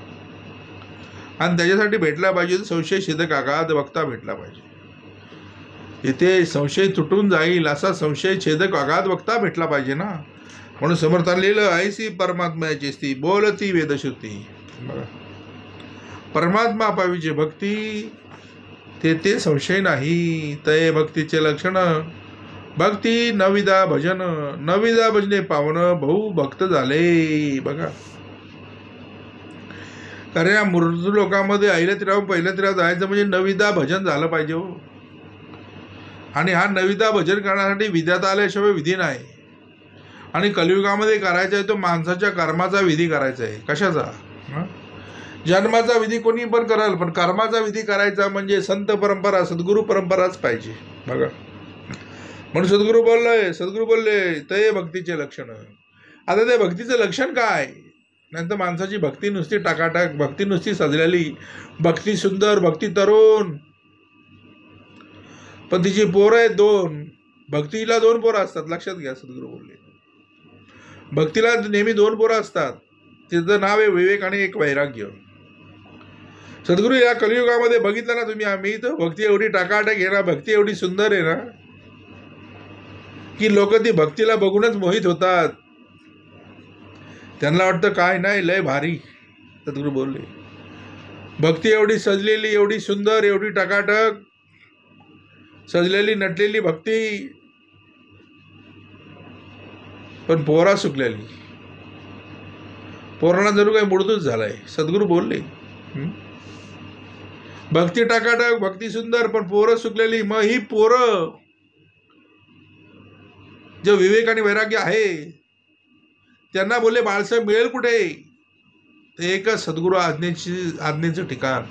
आणि त्याच्यासाठी भेटला पाहिजे संशय शिदक आगाध वक्ता भेटला पाहिजे. इथे संशय तुटून जाईल असा संशय छेदक आगाध वक्ता भेटला पाहिजे ना. म्हणून समर्थाने लिहिलं, ऐसी परमात्म्याची स्थिती, बोलती वेदश्रुती. बघा, परमात्मा पाविजे भक्ती, तेथे संशय नाही. तय भक्तीचे लक्षण, भक्ती नविदा भजन, नविदा भजने पावन, भाऊ भक्त झाले. बघा, कारण या मृत्यू लोकांमध्ये पहिल्या तिरा जायचं म्हणजे नविदा भजन झालं पाहिजे हो. आणि हा नविदा भजन करण्यासाठी विद्यात आल्याशिवाय विधी नाही. आणि कलियुगामध्ये करायचा आहे तो माणसाच्या कर्माचा विधी करायचा आहे. कशाचा? जन्माचा विधी कोणी पण कराल, पण कर्माचा विधी करायचा म्हणजे संत परंपरा, सद्गुरू परंपराच पाहिजे. बघा, म्हणून सद्गुरू बोलले ते भक्तीचे लक्षण. आता ते भक्तीचं लक्षण काय? नंतर माणसाची भक्ती नुसती टाकाटाक, भक्ती नुसती सजलेली, भक्ती सुंदर, भक्ती तरुण, पण तिची पोरं आहेत 2. भक्तीला 2 पोरं असतात, लक्षात घ्या. सद्गुरू बोलले भक्तीला नेहमी 2 पोरं असतात. तिचं नाव आहे विवेक आणि एक वैराग्य. सद्गुरू या कलियुगामध्ये बघितलं ना तुम्ही, आम्ही तर भक्ती एवढी टाकाटाक आहे ना, भक्ती एवढी सुंदर आहे ना की लोक ती भक्तीला बघूनच मोहित होतात. त्यांना वाटतं काय नाही, लय भारी. सद्गुरू बोलले भक्ती एवढी सजलेली, एवढी सुंदर, एवढी टाकाटक सजलेली नटलेली भक्ती, पण पोरा सुकलेली. पोरांना जरूर काही मुडतूच झालाय. सद्गुरू बोलले भक्ती टाकाटक, भक्ती सुंदर, पण पोरं सुकलेली. मग ही पोरं जे विवेक आणि वैराग्य आहे त्यांना बोलले बाळसाहेब मिळेल कुठे? ते एकच सद्गुरू आज्ञेचं ठिकाण.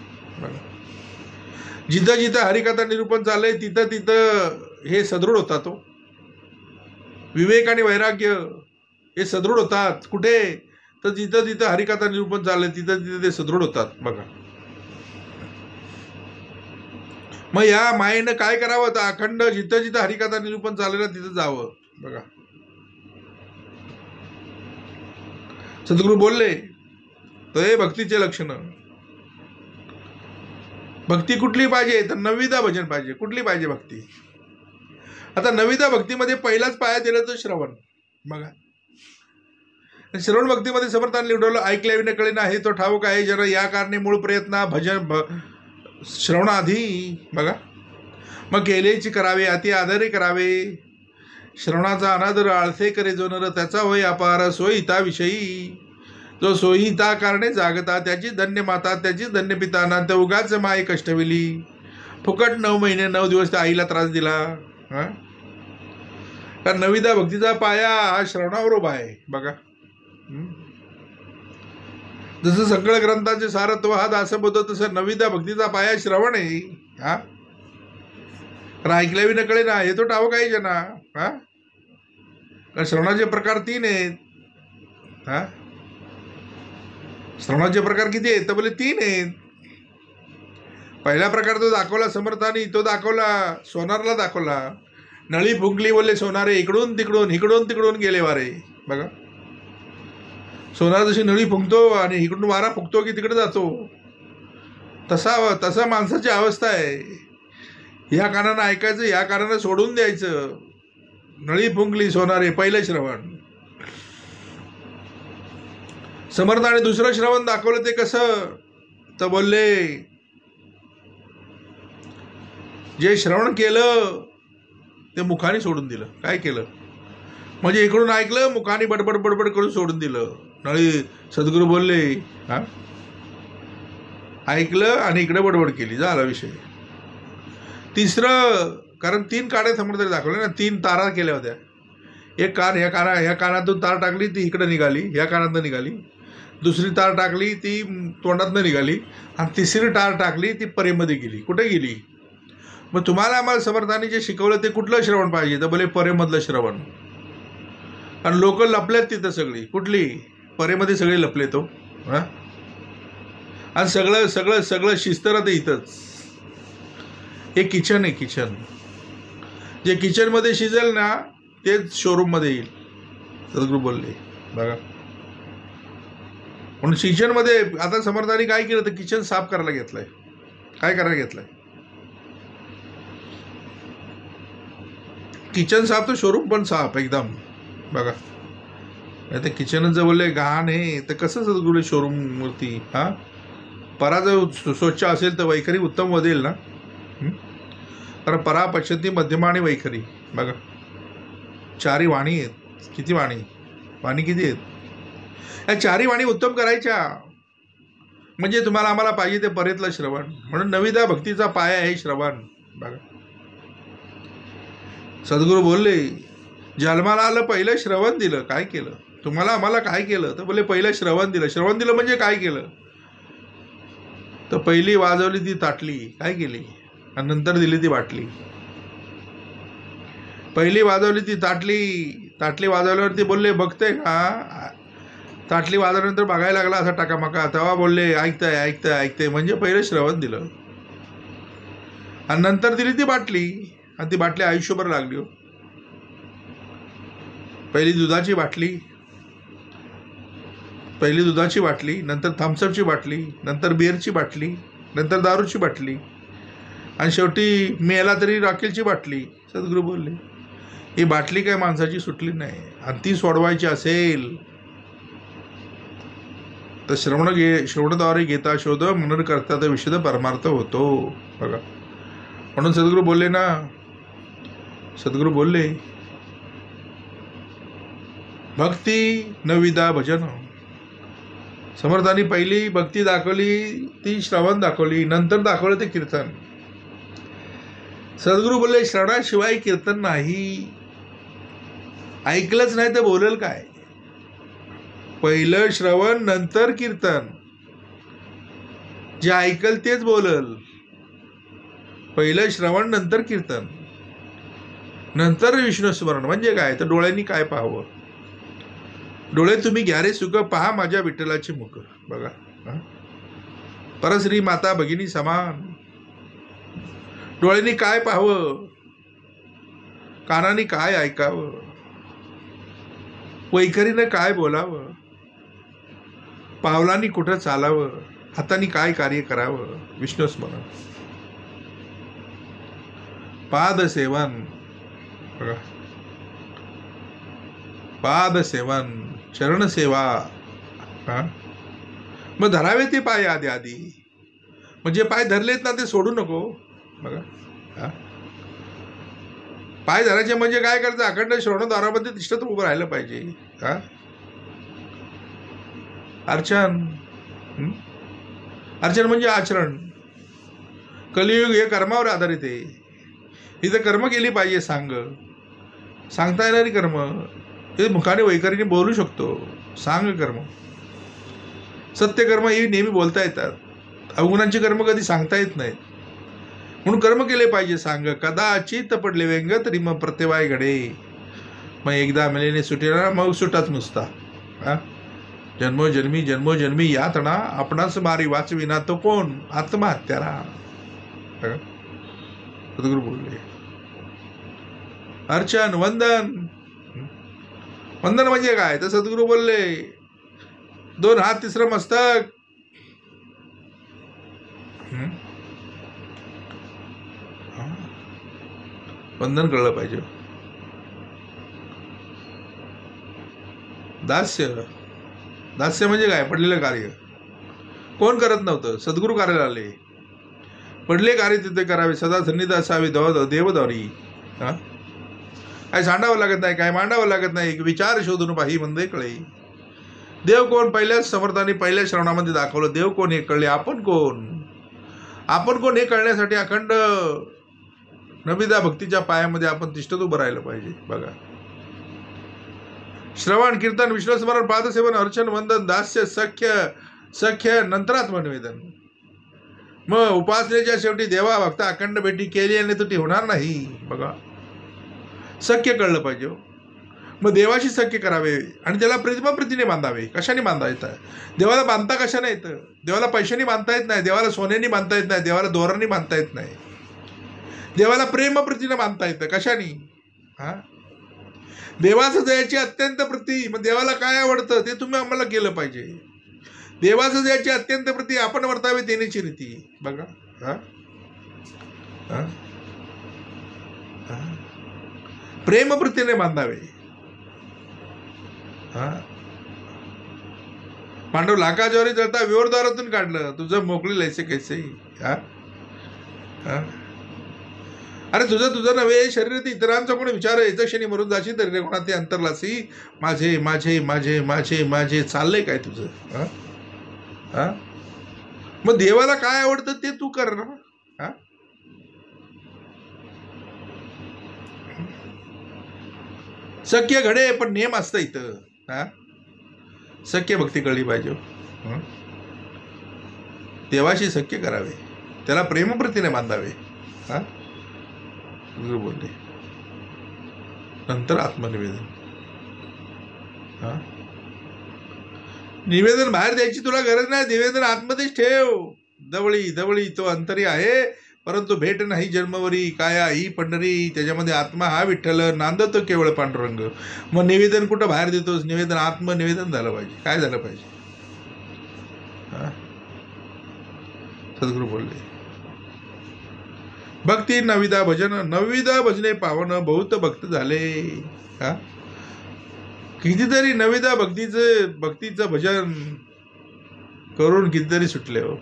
जिथं जिथं हरिकथा निरूपण चाललंय तिथं तिथं हे सदृढ होतात. तो विवेक आणि वैराग्य हे सदृढ होतात. कुठे? तर जिथं जिथं हरिकथा निरूपण चाललंय तिथं तिथं ते सदृढ होतात. बघा, मग या मायेनं काय करावं? तर अखंड जिथं जिथं हरिकथा निरूपण चाललेलं तिथं जावं. बघा, सद्गुरू बोलले तर हे भक्तीचे लक्षण. भक्ती कुठली पाहिजे? तर नवविधा भजन पाहिजे. कुठली पाहिजे भक्ती? आता नवविधा भक्तीमध्ये पहिलाच पाया दिला तो श्रवण. बघा, श्रवण भक्तीमध्ये समर्थांनी लिहिलं, ऐकल्या विना कळे ना हे तो ठाऊक आहे जरा या कारणे मूळ प्रयत्न भजन श्रवणाआधी. बघा, मग केलेची करावे अति आदरे करावे. श्रवणाचा अनादर आळसे करे जो नर त्याचा होय अपार सोयिता विषयी. जो सोयिता कारणे जागता त्याची धन्य माता त्याची धन्य पिता ना त्या उगाच माये कष्टविली. फुकट 9 महिने 9 दिवस त्या आईला त्रास दिला. कारण नवविधा भक्तीचा पाया हा श्रवणावर उभा आहे. बघा, जसं सगळं ग्रंथांचे सारत्व हा दासबोध तसं नवविधा भक्तीचा पाया श्रवण आहे. हा, ऐकल्या विना कळे ना हे तो ठाऊक आहे जना. कारण श्रवणाचे प्रकार 3 आहेत. श्रवणाचे प्रकार किती आहेत? तर बोले 3 आहेत. पहिला प्रकार तो दाखवला समर्थानी, तो दाखवला सोनारला दाखवला. नळी फुंकली बोलले सोनारे इकडून तिकडून इकडून तिकडून गेले वारे. बघा, सोनार जशी नळी फुंकतो आणि इकडून वारा फुंकतो की तिकडे जातो, तसा माणसाची अवस्था आहे. ह्या कानानं ऐकायचं, ह्या कानानं सोडून द्यायचं. नळी फुंकली सोनारे पहिलं श्रवण. समर्थाने दुसरं श्रवण दाखवलं ते कसं? तर बोलले जे श्रवण केलं ते मुखाने सोडून दिलं. काय केलं? म्हणजे इकडून ऐकलं मुखाने बडबड बडबड करून सोडून दिलं. नळी सद्गुरू बोलले ऐकलं आणि इकडे बडबड केली, झाला विषय. तिसरं, कारण 3 काड्या समर्थाने दाखवले ना, 3 तारा केल्या होत्या. एक कान ह्या कानातून तार टाकली ती इकडे निघाली, ह्या कानातून निघाली. दुसरी तार टाकली ती तोंडातनं निघाली आणि तिसरी तार टाकली ती परेमध्ये गेली. कुठे गेली? मग तुम्हाला आम्हाला समर्थांनी जे शिकवलं ते कुठलं श्रवण पाहिजे? तर बोले परेमधलं श्रवण. आणि लोक लपलेत तिथं सगळी. कुठली? परेमध्ये सगळे लपले तो. आणि सगळं सगळं सगळं शिस्तर ते इथंच. हे किचन आहे, किचन. जे किचनमध्ये शिजेल ना तेच शोरूममध्ये येईल, सद्गुरू बोलले. बघा, म्हणून किचनमध्ये आता समर्थांनी काय केलं तर किचन साफ करायला घेतलंय. काय करायला घेतलंय? किचन साफ तर शोरूम पण साफ एकदम. बघा, नाही तर किचन जर बोलले घाण आहे तर कसं सद्गुरू शोरूमवरती. परा जर स्वच्छ असेल तर वैखरी उत्तम वदेल ना. कारण परा पश्यती मध्यमा आणि वैखरी. बघा, 4 वाणी आहेत. किती वाणी किती आहेत? या 4 वाणी उत्तम करायच्या म्हणजे तुम्हाला आम्हाला पाहिजे ते परेतलं श्रवण. म्हणून नवविधा भक्तीचा पाया आहे श्रवण. बघा, सद्गुरू बोलले जन्माला आलं पहिलं श्रवण दिलं. काय केलं? तुम्हाला आम्हाला काय केलं? तर बोले पहिलं श्रवण दिलं. श्रवण दिलं म्हणजे काय केलं? तर पहिली वाजवली ती ताटली. काय केली? आणि नंतर दिली ती बाटली. पहिली वाजवली ती ताटली वाजवल्यावरती बोलले बघते का? ताटली वाजवल्यानंतर बघायला लागला असा टाकामाका. तेव्हा बोलले ऐकताय म्हणजे पहिलं श्रवण दिलं. आणि नंतर दिली ती बाटली. आणि ती बाटली आयुष्यभर लागली हो. पहिली दुधाची बाटली, नंतर थम्सअपची बाटली, नंतर बिअरची बाटली, नंतर दारूची बाटली आणि शेवटी मेला तरी राखेलची बाटली. सद्गुरू बोलले ही बाटली काय माणसाची सुटली नाही. आणि ती सोडवायची असेल तर श्रवणाद्वारे घेता शोध मनन करता तर विशुद्ध परमार्थ होतो. बघा, म्हणून सद्गुरू बोलले भक्ती नवविधा भजन. समर्थांनी पहिली भक्ती दाखवली ती श्रवण दाखवली, नंतर दाखवलं ते कीर्तन. सद्गुरू बोलले श्रवणाशिवाय कीर्तन नाही. ऐकलंच नाही तर बोलेल काय? पहिलं श्रवण नंतर कीर्तन. जे ऐकल तेच बोलल. पहिलं श्रवण, नंतर कीर्तन, नंतर विष्णू स्मरण. म्हणजे काय तर डोळ्यांनी काय पाहावं? डोळे तुम्ही ग्यारे सुख पहा माझ्या विठ्ठलाची मुख. बघा, परश्री माता भगिनी समान. डोळ्यांनी काय पाहावं, कानाने काय ऐकावं, वैखरीनं काय बोलावं, पावलांनी कुठं चालावं, हाताने काय कार्य करावं. विष्णू स्मरण, पाद सेवन. बघा, पाद सेवन, चरण सेवा. मग धरावे ते पाय आधी आधी. म्हणजे पाय धरलेत ना ते सोडू नको. बघा, पाय धरायचे म्हणजे काय करायचं? अखंड श्रवणद्वारामध्ये तिष्ठत उभं राहिलं पाहिजे. अर्चन, अर्चन म्हणजे आचरण. कलियुग हे कर्मावर आधारित आहे. इथं कर्म केली पाहिजे. सांगता येणारी कर्म. हे मुखाने वैखरीने बोलू शकतो. सांग कर्म. सत्य कर्म ही नेहमी बोलता येतात. अवगुणांची कर्म कधी सांगता येत नाहीत. म्हणून कर्म केले पाहिजे. सांग कदाचित पडले व्यंग तरी मग प्रत्यवाय घडे. मग एकदा मेलेने सुटेना मग सुटाच नुसता. जन्मोजन्मी जन्मोजन्मी यातना आपणास मारी वाचविना तो कोण? आत्महत्यारा. सद्गुरू बोलले. अर्चन, वंदन. वंदन म्हणजे काय तर सद्गुरू बोलले 2 हात 3रं मस्तक. वंदन कळलं पाहिजे. दास्य, दास्य म्हणजे काय? पडलेलं कार्य कोण करत नव्हतं? सद्गुरू कार्याला आले. पडले कार्य तिथे करावे. सदा सन्निध असावे देवद्वारी. काय सांडावं लागत नाही, काय मांडावं लागत नाही. एक विचार शोधून पाही मंदे कळे. देव कोण? पहिल्याच समर्थाने पहिल्या श्रवणामध्ये दाखवलं. देव कोण हे कळले. आपण कोण? आपण कोण हे कळण्यासाठी अखंड नविदा भक्तीच्या पायामध्ये आपण तिष्ठत उभं राहिलं पाहिजे. बघा, श्रवण, कीर्तन, विष्णू स्मरण, पादसेवन, अर्चन, वंदन, दास्य, सख्य नंतर आत्मनिवेदन. मग उपासनेच्या शेवटी देवा भक्त अखंड भेटी केली आणि तुटी होणार नाही. बघा, सख्य कळलं पाहिजे. मग देवाशी सख्य करावे आणि त्याला प्रीतीने बांधावे. कशाने बांधता येतं? देवाला बांधता कशाने येतं? देवाला पैशाने बांधता येत नाही. देवाला सोन्याने बांधता येत नाही. देवाला दोराने बांधता येत नाही. देवाला प्रेमप्रीतीने बांधता येतं. कशाने? देवाचं द्यायची अत्यंत प्रीती. मग देवाला काय आवडतं ते तुम्ही आम्हाला केलं पाहिजे. देवाचं द्यायची अत्यंत प्रीती आपण वर्तावे देण्याची रीती. बघा, प्रेमप्रीतीने बांधावे. पांडव लाखाज्वारी जळता विवरद्वारातून काढलं. तुझं मोकळी लयसे कैसे. अरे तुझं नव्हे शरीर ते इतरांचा कोणी विचार याच्या क्षणी मरून जाशी तरी कोणा ते अंतरलासी. माझे माझे माझे माझे माझे चाललंय काय तुझं? मग देवाला काय आवडतं ते तू कर ना. सख्य घडे पण नेम असतं इथं. सख्य भक्ती कळली पाहिजे. देवाशी सख्य करावे. त्याला प्रेमप्रीतीने बांधावे. बोलले नंतर आत्मनिवेदन. निवेदन बाहेर द्यायची तुला गरज नाही. निवेदन आतमध्येच ठेव. दवळी दवळी तो अंतरी आहे परंतु भेट नाही जन्मवरी. काया ही पंढरी. त्याच्यामध्ये आत्मा हा विठ्ठल नांदतो केवळ पांडुरंग. मग निवेदन कुठं बाहेर देतोस? निवेदन आत्मनिवेदन झालं पाहिजे. काय झालं पाहिजे? सद्गुरू बोलले भक्ती नविदा भजन. नविदा भजने पावन बहुत भक्त झाले. कितीतरी नविदा भक्तीचं भजन करून कितीतरी सुटले हो.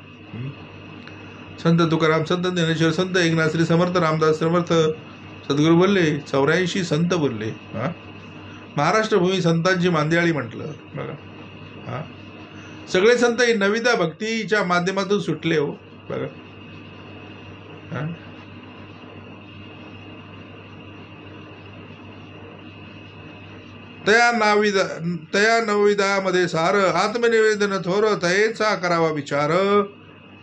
संत तुकाराम, संत ज्ञानेश्वर, संत एकनाथ, श्री समर्थ रामदास समर्थ. सद्गुरू बोलले 84 संत बोलले. महाराष्ट्र भूमी संतांची मांदियाळी म्हटलं. बघा, सगळे संत नविदा भक्तीच्या माध्यमातून सुटले हो. बघा, तया नविदामध्ये सार. आत्मनिवेदन थोर तयेचा करावा विचार.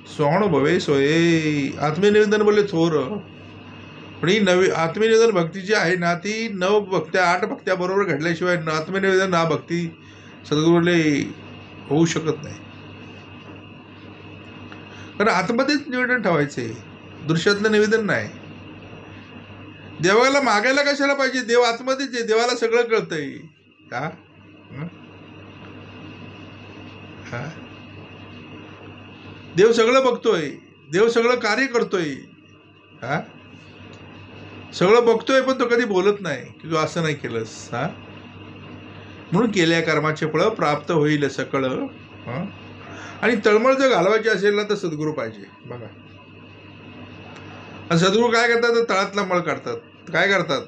स्वानुभवे सोये. आत्मनिवेदन बोलले थोर, पण ही नवी आत्मनिवेदन भक्ती जी आहे ना ती 9 भक्त्या 8 भक्त्या बरोबर घडल्याशिवाय आत्मनिवेदन हा भक्ती सद्गुरू बोलले होऊ शकत नाही. कारण आतमध्येच निवेदन ठेवायचे, दृश्यातलं निवेदन नाही. देवाला मागायला कशाला पाहिजे, देव आतमध्येच आहे, देवाला सगळं कळतंय. हा हा देव सगळं बघतोय, देव सगळं कार्य करतोय. हा सगळं बघतोय, पण तो कधी बोलत नाही की तू असं नाही केलंस. हा म्हणून केल्या कर्माचे फळ प्राप्त होईल सकळ. हा आणि तळमळ जर घालवायची असेल ना तर सद्गुरू पाहिजे. बघा, आणि सद्गुरू काय करतात, तर तळातला मळ काढतात. काय करतात,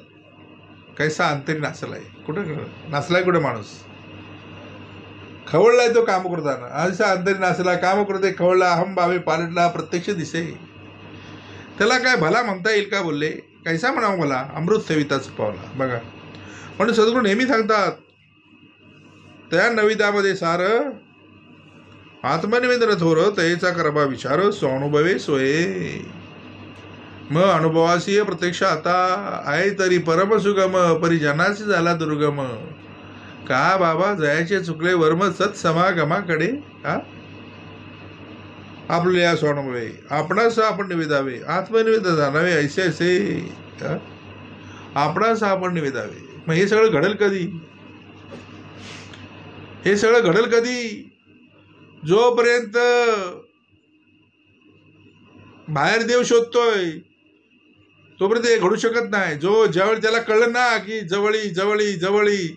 कैसा अंतरी नाचलाय. कुठं नाचलाय, कुठे माणूस खवळलाय तो काम करताना. असा अंतरी नाचला, काम करते खवळला, अहम भावे पालटला, प्रत्यक्ष दिसे. त्याला काय भला म्हणता येईल का, बोलले कैसा म्हणावं मला, अमृत सेविता पावला. बघा, म्हणून सद्गुरू नेहमी सांगतात त्या नविदामध्ये सार आत्मनिवेदन थोर तयेचा करबा विचार स्वानुभवे सोये. मग अनुभवासीय प्रत्यक्ष आता आहे तरी परमसुगम परिजनाशी झाला दुर्गम. का बाबा जयाचे चुकले वर्म सत्समागमाकडे. हा आपल्या स्वानुभवे आपणास आपण निवेदावे, आत्मनिवेदन जाणावे ऐसे ऐसे. आपणास आपण निवेदावे. मग हे सगळं घडेल कधी, हे सगळं घडेल कधी, जोपर्यंत बाहेर देव शोधतोय तोपर्यंत हे घडू शकत नाही. ज्यावेळी त्याला कळलं ना की जवळी जवळी जवळी,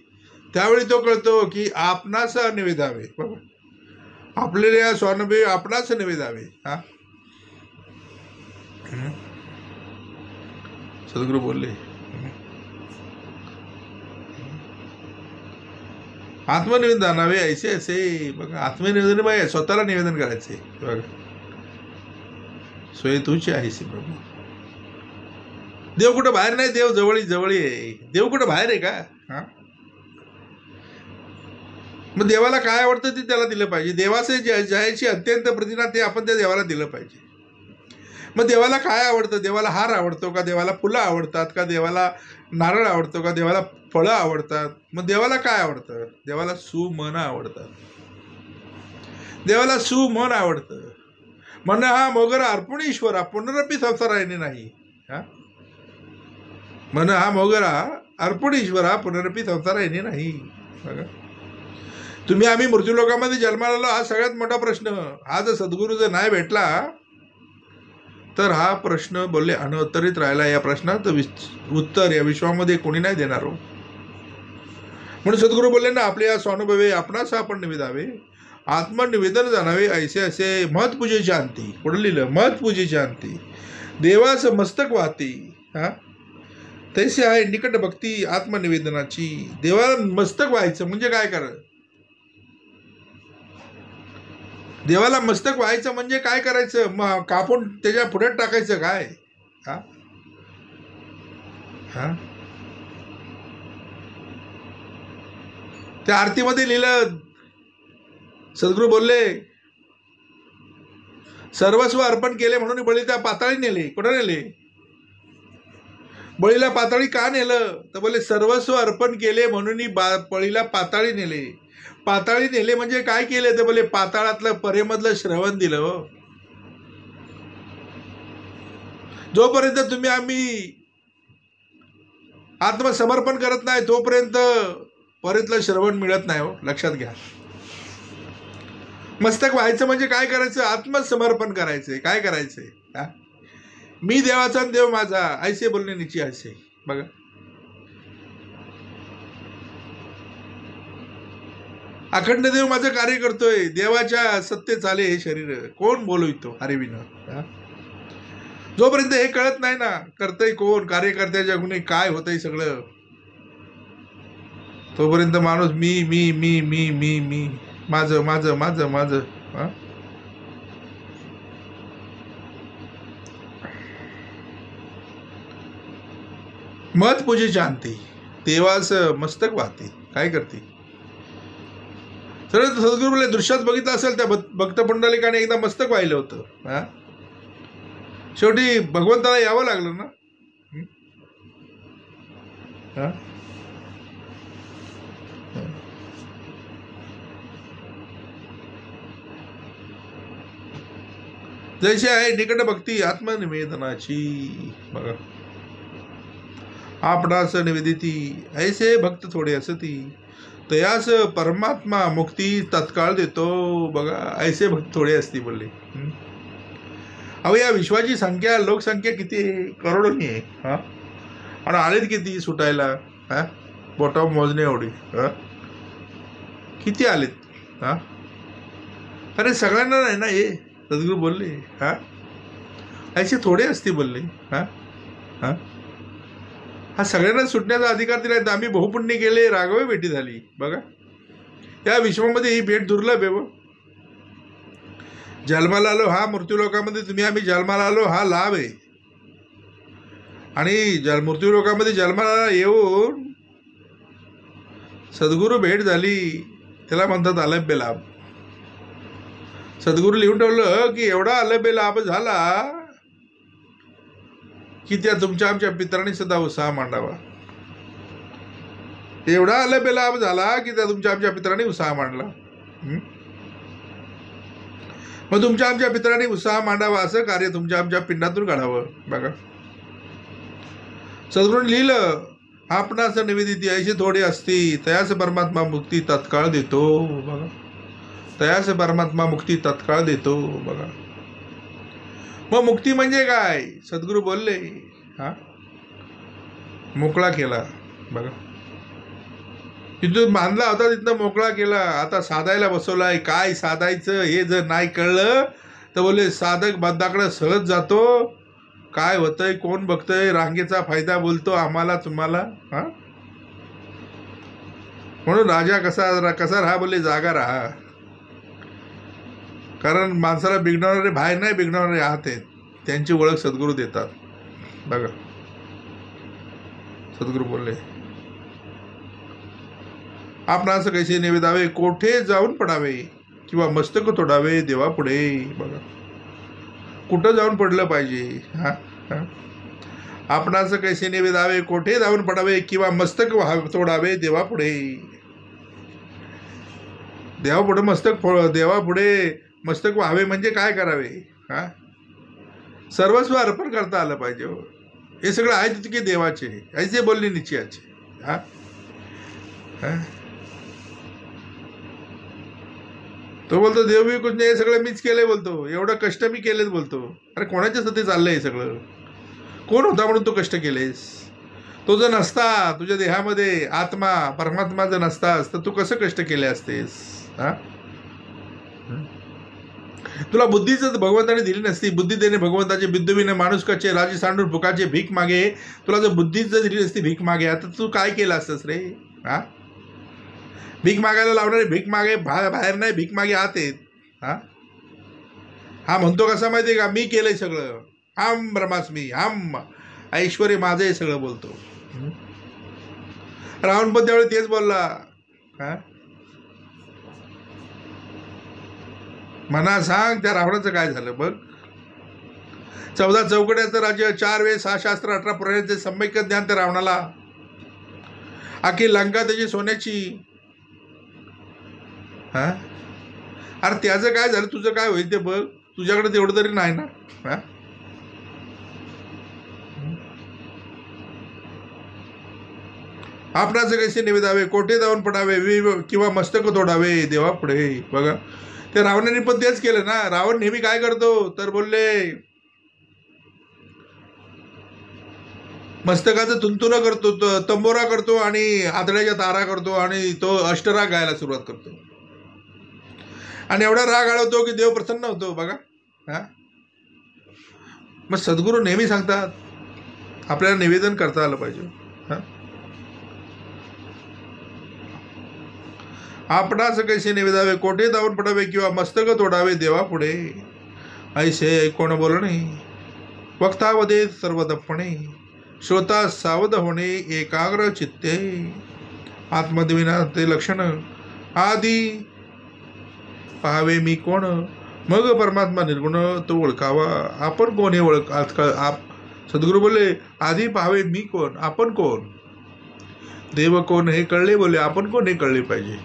त्यावेळी तो कळतो की आपणास निवेदावे. बघा, आपल्याला स्वानुभवे आपणास निवेदावे. हा सद्गुरू बोलले आत्मनिवेदन जाणावे ऐसे असे. बघा, आत्मनिवेदन बाय स्वतःला निवेदन करायचे. बघा, सोय तुझी आहेस प्रभू. देव कुठं बाहेर नाही, देव जवळी जवळी आहे. देव कुठं बाहेर आहे का. हा मग देवाला काय आवडतं ते त्याला दिलं पाहिजे. देवाचे ज्याची अत्यंत प्रतिमा ते आपण त्या देवाला दिलं पाहिजे. मग देवाला काय आवडतं, देवाला हार आवडतो का, देवाला फुलं आवडतात का, देवाला नारळ आवडतो का, देवाला फळं आवडतात. मग देवाला काय आवडतं, देवाला सुमन आवडतात. देवाला सुमन आवडतं. मन हा मोगरा अर्पण ईश्वरा पुनरपी संसार आहे नाही. हा मन हा मोगरा अर्पण ईश्वरा पुनरपी संसार आहे नाही. बघा, तुम्ही आम्ही मृत्यूलोकामध्ये जन्माला आलो हा सगळ्यात मोठा प्रश्न. हा जर सद्गुरू जर नाही भेटला तर हा प्रश्न बोलले अनुत्तरित राहिला. या प्रश्नाचं उत्तर या विश्वामध्ये कोणी नाही देणार हो. म्हणून सद्गुरू बोलले ना आपले या स्वानुभवे आपणास आपण निवेदावे, आत्मनिवेदन जाणावे ऐसे असे. महत्पूजेची अंती पुढे लिहिलं, महत्पूजेची अंती देवास मस्तक वाहती. हा तैसे आहे निकट भक्ती आत्मनिवेदनाची. देवाला मस्तक व्हायचं म्हणजे काय करायचं, देवाला मस्तक व्हायचं म्हणजे काय करायचं, मग कापून त्याच्या पुढे टाकायचं काय. हा हा त्या आरतीमध्ये लिहिलं, सद्गुरू बोलले सर्वस्व अर्पण केले म्हणून बळी त्या पाताळी नेले. कुठं नेले, बळीला पाताळी का नेलं, तर बोले सर्वस्व अर्पण केले म्हणून बळीला पाताळी नेले. पाताळी नेले म्हणजे काय केले, तर बोले पाताळातलं परेमधलं श्रवण दिलं. जोपर्यंत तुम्ही आम्ही आत्मसमर्पण करत नाही तोपर्यंत परेतलं श्रवण मिळत नाही हो, लक्षात घ्या. मस्तक व्हायचं म्हणजे काय करायचं, आत्मसमर्पण करायचंय. काय करायचंय, हा मी देवाचा देव माझा ऐसे बोलणे निची ऐसे. बघा, अखंड देव माझं कार्य करतोय, देवाच्या सत्य चाले हे शरीर, कोण बोलवितो हरिविन. जोपर्यंत हे कळत नाही ना करतय कोण, कार्यकर्त्याच्या गुन्हे काय होतंय सगळं, तोपर्यंत माणूस मी मी मी मी मी मी माझं माझं माझं माझं. मत पूजे शांती देवास मस्तक वाहते. काय करते, तर सद्गुरू बोलले दृश्यात बघितलं असेल त्या भक्त पुंडलिकाने एकदा मस्तक वाहिलं होतं. हा, शेवटी भगवंताला यावं लागलं ना. हा, जैसे आहे निकट भक्ती आत्मनिवेदनाची. बघा, आपणास निवेदिती ऐसे भक्त थोडे असती तयास परमात्मा मुक्ती तत्काळ देतो. बघा, ऐसे भक्त थोडे असती बोलले. अहो, या विश्वाची संख्या, लोकसंख्या किती आहे? करोडोनी आहे. हा, आणि आलेत किती सुटायला? हा, बोटावर मोजणे एवढी. हा, किती आलेत? हा, अरे सगळ्यांना नाही ना हे. सद्गुरू बोलले हा, ऐसे थोडे असते बोलले. हा हा हा सगळ्यांना सुटण्याचा अधिकार दिला. आम्ही बहुपुण्य केले, राघवे भेटी झाली. बघा, या विश्वामध्ये ही भेट दुर्लभ आहे. जन्माला आलो हा मृत्यूलोकामध्ये, तुम्ही आम्ही जन्माला आलो हा लाभ आहे. आणि मृत्यूलोकामध्ये जन्माला येऊन सद्गुरू भेट झाली, त्याला म्हणतात अलभ्य लाभ. सद्गुरू लिहून ठेवलं की एवढा अलभ्य लाभ झाला की त्या तुमच्या आमच्या पितरांनी सुद्धा उत्साह मांडावा. एवढा अलभ्य लाभ झाला की त्या तुमच्या आमच्या पितरांनी उत्साह मांडला. मग तुमच्या आमच्या पितरांनी उत्साह मांडावा असं कार्य तुमच्या आमच्या पिंडातून काढावं. बघा, सद्गुरूंनी लिहिलं, आपणास निवेदिती ऐशी थोडी असती तयास परमात्मा मुक्ती तत्काळ देतो. बघा, तयास परमात्मा मुक्ती तत्काळ देतो. बघा, मग मुक्ती म्हणजे काय? सद्गुरू बोलले हा, मोकळा केला. बघा, तिथून बांधला होता तिथनं मोकळा केला. आता साधायला बसवलाय. काय साधायचं हे जर नाही कळलं तर बोलले साधक बद्धाकडे सहज जातो. काय होतंय, कोण बघतंय, रांगेचा फायदा बोलतो आम्हाला तुम्हाला. हा, म्हणून राजा कसा राहा बोलले, जागा राहा. कारण माणसाला बिघडवणारे बाहेर नाही, बिघडवणारे आत आहेत. त्यांची ओळख सद्गुरू देतात. बघा, सद्गुरू बोलले, आपणास कैसे निवेदावे कोठे जाऊन पडावे किंवा मस्तक तोडावे देवापुढे. बघा, कुठं जाऊन पडलं पाहिजे? हा हा, आपणास कैसे निवेदावे कोठे जाऊन पडावे किंवा मस्तक तोडावे देवापुढे. देवापुढे मस्तक व्हावे म्हणजे काय करावे? हा, सर्वस्व अर्पण करता आलं पाहिजे. हे सगळं आहे तितके देवाचे, ऐसे बोलणे निश्चयाचे. हा हा, तो बोलतो देव मी कुछ नाही, हे सगळं मीच केलंय बोलतो. एवढं कष्ट मी केलेच बोलतो. अरे कोणाच्या साठी चाललंय हे सगळं? कोण होता म्हणून तू कष्ट केलेस? तो जर नसता तुझ्या देहामध्ये आत्मा परमात्मा जर नसतास तर तू कसं कष्ट केले असतेस? हा, तुला बुद्धीच भगवंताने दिली नसती. बुद्धी देणे भगवंताचे, बिंदुविने माणूस कचे, राजी सांडून फुकाचे भीक मागे. तुला जर बुद्धीच जर दिली नसती भीक मागे, आता तू काय केलं असतंस रे? हा, भीक मागायला लावणारे भीक मागे बाहेर नाही, भीक मागे आत आहेत. हा हा म्हणतो कसा माहिती आहे का? मी केलंय सगळं, हम ब्रह्मास्मी, हम ऐश्वर्य माझं हे सगळं बोलतो. रावण पण त्यावेळी तेच बोलला. हा, म्हणा सांग त्या रावणाचं काय झालं बघ. 14 चौकड्याचं राज्य, 4 वेद 6 शास्त्र 18 पुराणांचे सम्यक ज्ञान त्या रावणाला. अख्खी लंका त्याची सोन्याची. हा, अरे त्याचं काय झालं, तुझं काय होईल ते बघ. तुझ्याकडे तेवढं तरी नाही ना. हा, आपणाचं कैसे निवेदावे कोठे जाऊन पडावे किंवा मस्तक तोडावे देवापुढे. बघा, त्या रावणाने पण तेच केलं ना. रावण नेहमी काय करतो तर बोलले मस्तकाचं तुंतुन करतो, तंबोरा करतो आणि आतड्याच्या तारा करतो आणि तो अष्टराग गायला सुरुवात करतो आणि एवढा राग आळवतो की देव प्रसन्न होतो. बघा, हा, मग सद्गुरू नेहमी सांगतात आपल्याला निवेदन करता आलं पाहिजे. हा, आपणास कैसे निवेदावे कोठे जाऊन पडावे किंवा मस्तक तोडावे देवापुढे. ऐसे कोण बोलणे वक्तावदे सर्वदपणे, श्रोता सावध होणे एकाग्र चित्ते. आत्मदिविना ते लक्षण आदी पाहावे मी कोण, मग परमात्मा निर्गुण तो ओळखावा. आपण कोण हे सद्गुरू बोलले आधी पाहावे मी कोण, आपण कोण, देव कोण हे कळले. बोलले आपण कोण हे कळले पाहिजे,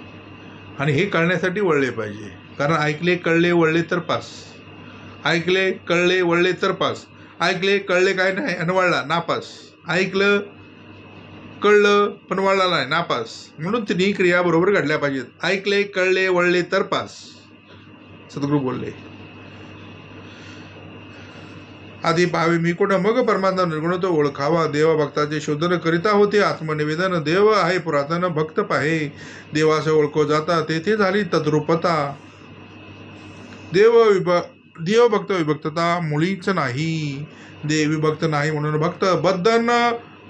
आणि हे कळण्यासाठी वळले पाहिजे. कारण ऐकले कळले वळले तर पास, ऐकले कळले वळले तर पास, ऐकले कळले काय नाही आणि वळला नापास, ऐकलं कळलं पण वळला नाही नापास. म्हणून तिन्ही क्रिया बरोबर घडल्या पाहिजेत. ऐकले कळले वळले तर पास, सद्गुरू बोलले. आधी पाहावे मी कोण, मग परमात्मा निर्गुण तो ओळखावा. देवा भक्ताचे शोधन करिता होते आत्मनिवेदन, देव आहे पुरातन भक्त पाहे, देवास ओळखो जाता तेथे झाली तद्रूपता. देव भक्त विभक्तता मुळीच नाही, देव विभक्त नाही म्हणून भक्त,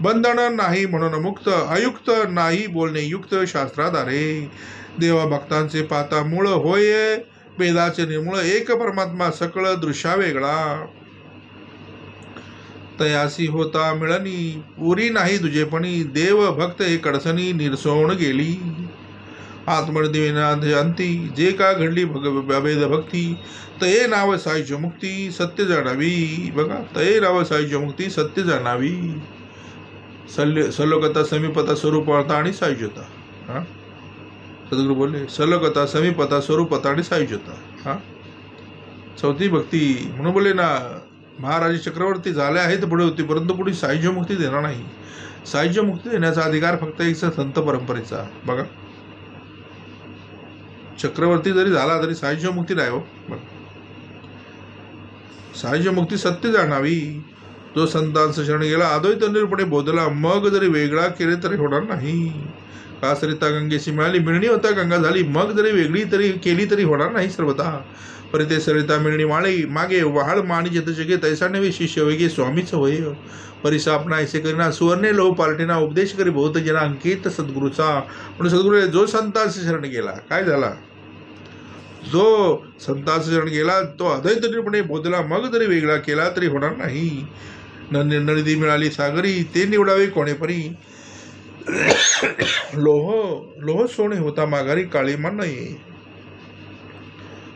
बंधन नाही म्हणून मुक्त, अयुक्त नाही बोलणे युक्त शास्त्राधारे. देवा भक्तांचे पाता मूळ होय वेदाचे निर्मूळ, एक परमात्मा सकळ दृश्या वेगळा. तयासी होता मिळणी पुरी नाही तुझेपणी, देव भक्त हे कडसणी निरसोण गेली. आत्मनिवेदनांती जे का घडली अभेद भक्ती, तये नाव सायुज्य मुक्ती सत्य जाणावी. बघा, तये नाव सायुज्य मुक्ती सत्य जाणावी. सलोकता समीपता स्वरूपता आणि सायुज्यता. हा, सद्गुरू बोलले सलोकता समीपता स्वरूपता आणि सायुज्यता. हा, चौथी भक्ती. म्हणून बोलले ना, महाराज चक्रवर्ती झाले आहेत पुढे होती, परंतु पुढे सायुज्य मुक्ती देणार नाही. सायुज्य मुक्ती देण्याचा अधिकार फक्त एक संत परंपरेचा. बघा, चक्रवर्ती जरी झाला तरी सायुज्य मुक्ती नाही हो. सायुज्य मुक्ती सत्य जाणावी. जो संतांचा शरण गेला अद्वैत निरूपणे बोधला, मग जरी वेगळा केले तरी होणार नाही. का सरिता गंगेशी मिळाली, मिळणी होता गंगा झाली, मग जरी वेगळी तरी केली तरी होणार नाही सर्वथा. परी ते सरिता मिळणी माळे मागे वहाळ माणी जत जगे, तैसा नवे शिष्य वेगे स्वामीच होय. परिसा आपणा ऐसे करीना, सुवर्णे लोह पालटीना, उपदेश करी बहुत जना अंकित सद्गुरूचा. म्हणून सद्गुरू जो संतांचे शरण गेला काय झाला, जो संतांचे शरण गेला तो अद्वैत निरूपणे बोधला, मग जरी वेगळा केला तरी होणार नाही. नदी मिळाली सागरी, ते निवडावे कोणेपरी. लोह सोने होता माघारी, काळी मान नाही.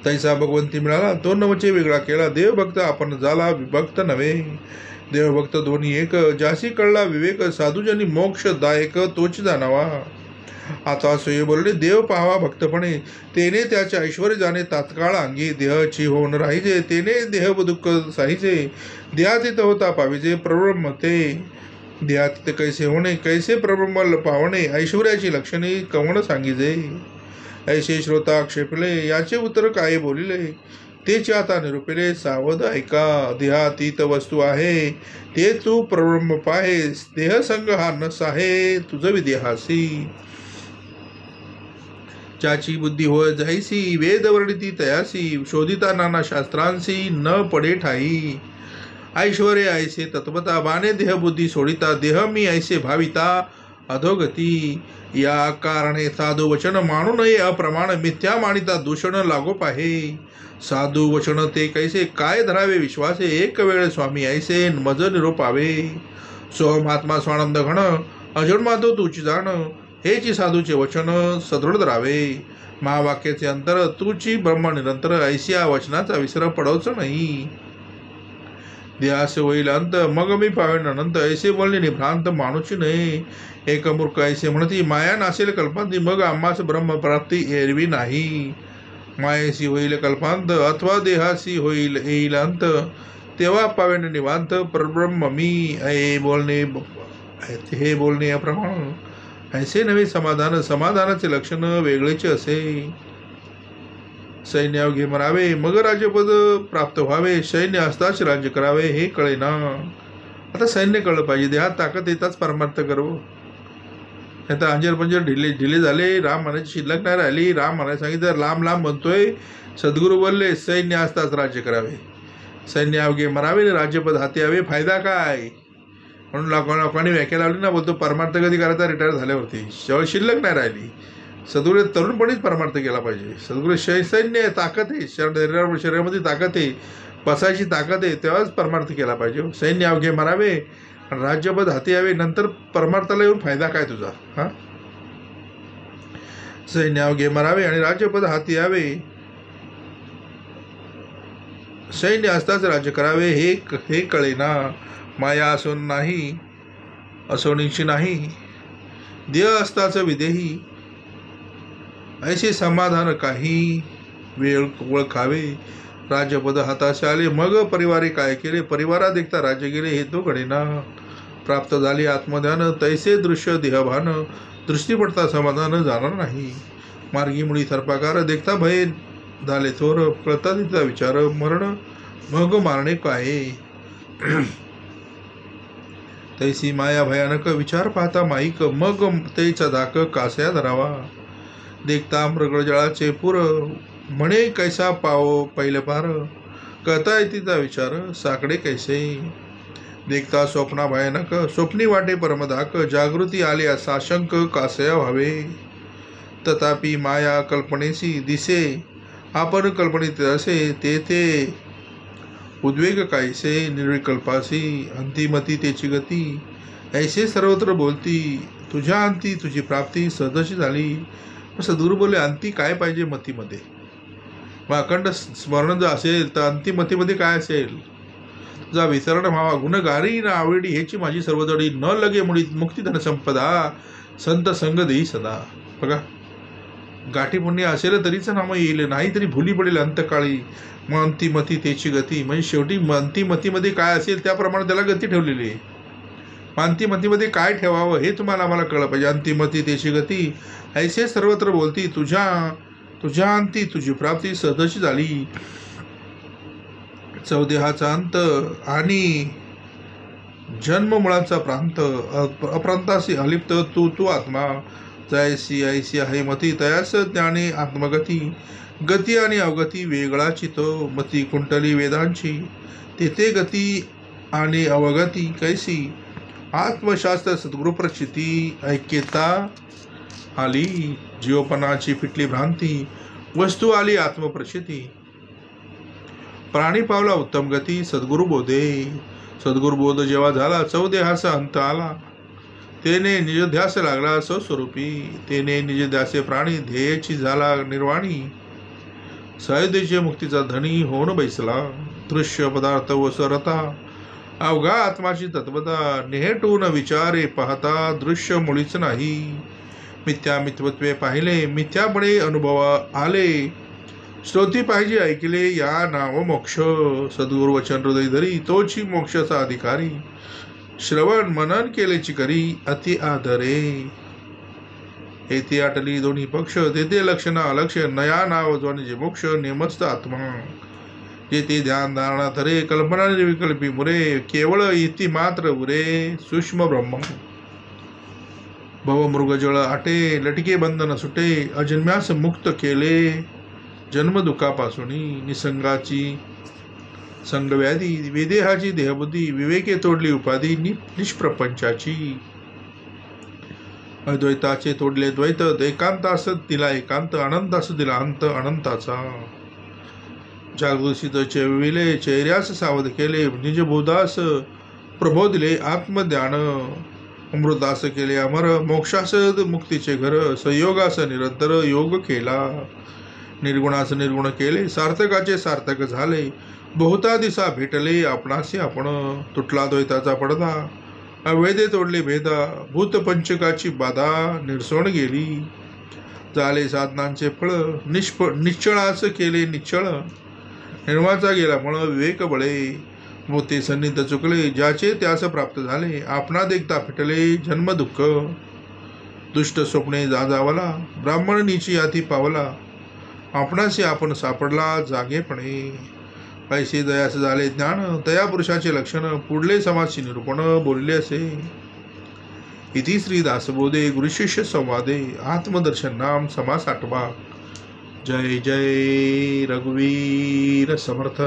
तैसा भगवंती मिळाला, तो नवचे वेगळा केला. देवभक्त आपण झाला विभक्त नव्हे, देवभक्त दोन्ही एक. जासी कळला विवेक, साधुजनी मोक्षदायक तोच जाणावा. आता सोयी बोलले देव पाहावा भक्तपणे, तेने त्याचे ऐश्वर जाणे तात्काळ अंगी. देहची होऊन राहिजे, तेने देह दुःख साहिजे. देहातीत होता पाविजे प्रब्रह्म ते, देहातीत कैसे होणे कैसे प्रब्रह्म पावणे. ऐश्वर्याची लक्षणे कवण सांगिजे, ऐसे श्रोता आक्षेपले याचे उत्तर काय बोलिले. तेचे आता निरूपिले सावध ऐका. देहातीत वस्तू आहे ते तू प्रब्रह्म पाहेस, देहसंग हा नस आहे तुझ विदेहासी. ज्याची बुद्धी होय जाईसी, वेद वर्णिती तयासी. शोधिता नाना शास्त्रांसी, न पडे ठाई. ऐश्वर्य ऐसे तत्वता, बाणे देह बुद्धी सोडिता. देह मी ऐसे भाविता अधोगती. या कारणे साधू वचन मानू नये अप्रमाण, मिथ्या मानिता दूषण लागो पाहे. साधू वचन ते कैसे, काय धरावे विश्वासे. एक वेळ स्वामी ऐसे मज निरोपावे. सोहम आत्मा स्वानंद घण, अजन्मातो तुची जाण. हेची साधूचे वचन सदृढ धरावे. महावाक्याचे अंतर, तुची ब्रह्म निरंतर. ऐसिया वचनाचा विसर पडवच नाही. देहास होईल अंत, मग मी पावेन अनंत. ऐसे बोलणे निभ्रांत माणूची नाही. एक मूर्ख ऐसे म्हणती, माया नासेल कल्पांती. मग आम्हास ब्रह्म प्राप्ती एरवी नाही. मायेशी होईल कल्पांत, अथवा देहासी होईल येईल अंत. तेव्हा पावेन निवांत परब्रह्म मी. हे बोलणे अप्रमाण. ऐसे नवे समाधान, समाधानाचे लक्षण वेगळेचे असे. सैन्याव घे मरावे, मग राज्यपद प्राप्त व्हावे. सैन्य असताच राज्य करावे हे कळे ना. आता सैन्य कळलं पाहिजे. देहात ताकद येताच परमार्थ करो. आता अंजर पंजर ढिले झाले, राम म्हणायची शिल्लक नाही राहिली. राम म्हणायला सांगितलं, लांब म्हणतोय. सद्गुरू बोलले सैन्य असताच राज्य करावे. सैन्य अवघे मरावे, राज्यपद हाती यावे. फायदा काय म्हणून लोकांनी व्याख्या लावली ना, बोलतो परमार्थ कधी करायचा, रिटायर झाल्यावरती. शिल्लक नाही राहिली. सद्गुरू तरुणपणीच परमार्थ केला पाहिजे. सद्गुरू सैन्य ताकद आहे, शरीरामध्ये ताकद आहे, बसायची ताकद आहे, तेव्हाच परमार्थ केला पाहिजे. सैन्य अवघे मरावे, राज्यपद हाती यावे. नंतर परमार्थाला येऊन फायदा काय तुझा. हा, सैन्य अवघे मरावे आणि राज्यपद हाती यावे. सैन्य असताच राज्य करावे हे कळेना. माया असून नाही असोनीची नाही. देह असताच विदेही ऐसे समाधान काही. वेळ ओळखावे राज्यपद हाताशी आले मग परिवारे काय केले. परिवारा देखता राज्य गेले हे तो घडेना. प्राप्त झाले आत्मध्यान तैसे दृश्य देहभान. दृष्टी पडता समाधान जाणार नाही. मार्गी मुळी थरपाकार देखता भय झाले थोर. कळता तिचा विचार मरण मग मारणे काय. तैसी माया भयानक विचार पाहता माईक. मग तेचा धाक कास्या धरावा. देखता मृगजळाचे पूर म्हणे कैसा पाव पहिले पार. कळता तिचा विचार साकडे कैसे. देखता स्वप्ना भयानक स्वप्नी वाटे परमधाक. जागृती आली साशंक कासया व्हावे. तथापि माया कल्पनेसी दिसे आपण कल्पनेत असे. ते उद्वेग कायसे निर्विकल्पासी. अंतिमती तेची गती ऐसे सर्वत्र बोलती. तुझ्या अंती तुझी प्राप्ती सहजशी झाली. सद्गुरू बोलले अंती काय पाहिजे मतीमध्ये. मग अखंड स्मरण जर असेल तर अंतिमतीमध्ये काय असेल. जा विसरण व्हावा गुणगारी ना आवडी ह्याची माझी सर्वजडी. न लगे मुळी मुक्ती धन संपदा. संत संग देई सदा. बघा गाठी पुण्य असेल तरीच नाम येईल नाही तरी भुली पडेल अंतकाळी. मग अंतिमती तेची गती म्हणजे शेवटी अंतिमतीमध्ये काय असेल त्याप्रमाणे त्याला गती ठेवलेली आहे. अंतिमतीमध्ये काय ठेवावं हे तुम्हाला आम्हाला कळलं पाहिजे. अंतिमती तेची गती ऐसे सर्वत्र बोलती. तुझ्या अंती तुझी प्राप्ती सहजशी झाली. चौदेहाचा अंत आणि जन्म मुळांचा प्रांत. अप्रांतासी अलिप्त तू आत्मा. जैसी ऐसी आहे मती तयास ज्ञाने आत्मगती. गती आणि अवगती वेगळा चितो. मती कुंटली वेदांची तेथे गती आणि अवगती कैसी. आत्मशास्त्र सद्गुरु प्रचिती ऐक्यता आली. जीवपणाची फिटली भ्रांती वस्तू आली आत्मप्रचिती. प्राणी पावला उत्तम गती सद्गुरु बोधे. सद्गुरु बोध जेव्हा झाला चौदेहाचा अंत आला. तेने निज ध्यास लागला स्वस्वरूपी. तेने निज ध्यासे प्राणी ध्येयाची झाला निर्वाणी. सहदेचे मुक्तीचा धनी होऊन बैसला. दृश्य पदार्थ व सरता अवघा आत्माची तत्वता. नेहटून विचारे पाहता दृश्य मुळीच नाही. मिथ्या मिथ्वत्वे पाहिले मिथ्यापणे अनुभव आले. श्रोती पाहिजे ऐकले या नाव मोक्ष. सद्गुरु वचन हृदय धरी तोची मोक्षाचा अधिकारी. श्रवण मनन केलेची करी अति आदरे. येथे आटली दोन्ही पक्ष तेथे लक्षण अलक्ष. नया नाव जे मोक्ष नेमस्त आत्मा. जेथे ध्यान धारणा धरे कल्पना निर्विकल्पी मुरे. केवळ इति मात्र उरे सूक्ष्म ब्रह्म. भव मृगजळ आटे लटके बंधन सुटे. अजन्म्यास मुक्त केले जन्म दुःखापासून. निसंगाची संगव्याधी विदेहाची देहबुद्धी. विवेके तोडली उपाधी निष्प्रपंचाची. अद्वैताचे तोडले द्वैत. एकांतास दिला एकांत. अनंतास दिला अंत अनंताचा. जागृतीत चेविले चेहऱ्यास सावध केले. निजबोधास प्रबोधले आत्मज्ञान. अमृतास केले अमर. मोक्षास मुक्तीचे घर. संयोगास निरंतर योग केला. निर्गुणास निर्गुण केले. सार्थकाचे सार्थक झाले. बहुता दिसा भेटले आपणासी आपण. तुटला द्वैताचा पडदा. अवैधे तोडले भेदा. भूतपंचकाची बाधा निरसोण गेली. झाले साधनांचे फळ. निश्चळास केले निश्चळ. निर्माचा गेला मळ विवेक बळे. मोते सन्निध चुकले ज्याचे त्यास प्राप्त झाले. आपणा देखता फिटले जन्म दुःख. दुष्ट स्वप्ने जाजावला. ब्राह्मण नीची हाती पावला. आपणाशी आपण सापडला जागेपणे. पैसे दयास झाले ज्ञान. तया पुरुषाचे लक्षण. पुढले समाजशी निरूपण बोलले असे. इति श्री दासबोधे गुरुशिष्य संवादे आत्मदर्शन नाम समास 8वा. जय जय रघुवीर समर्थ.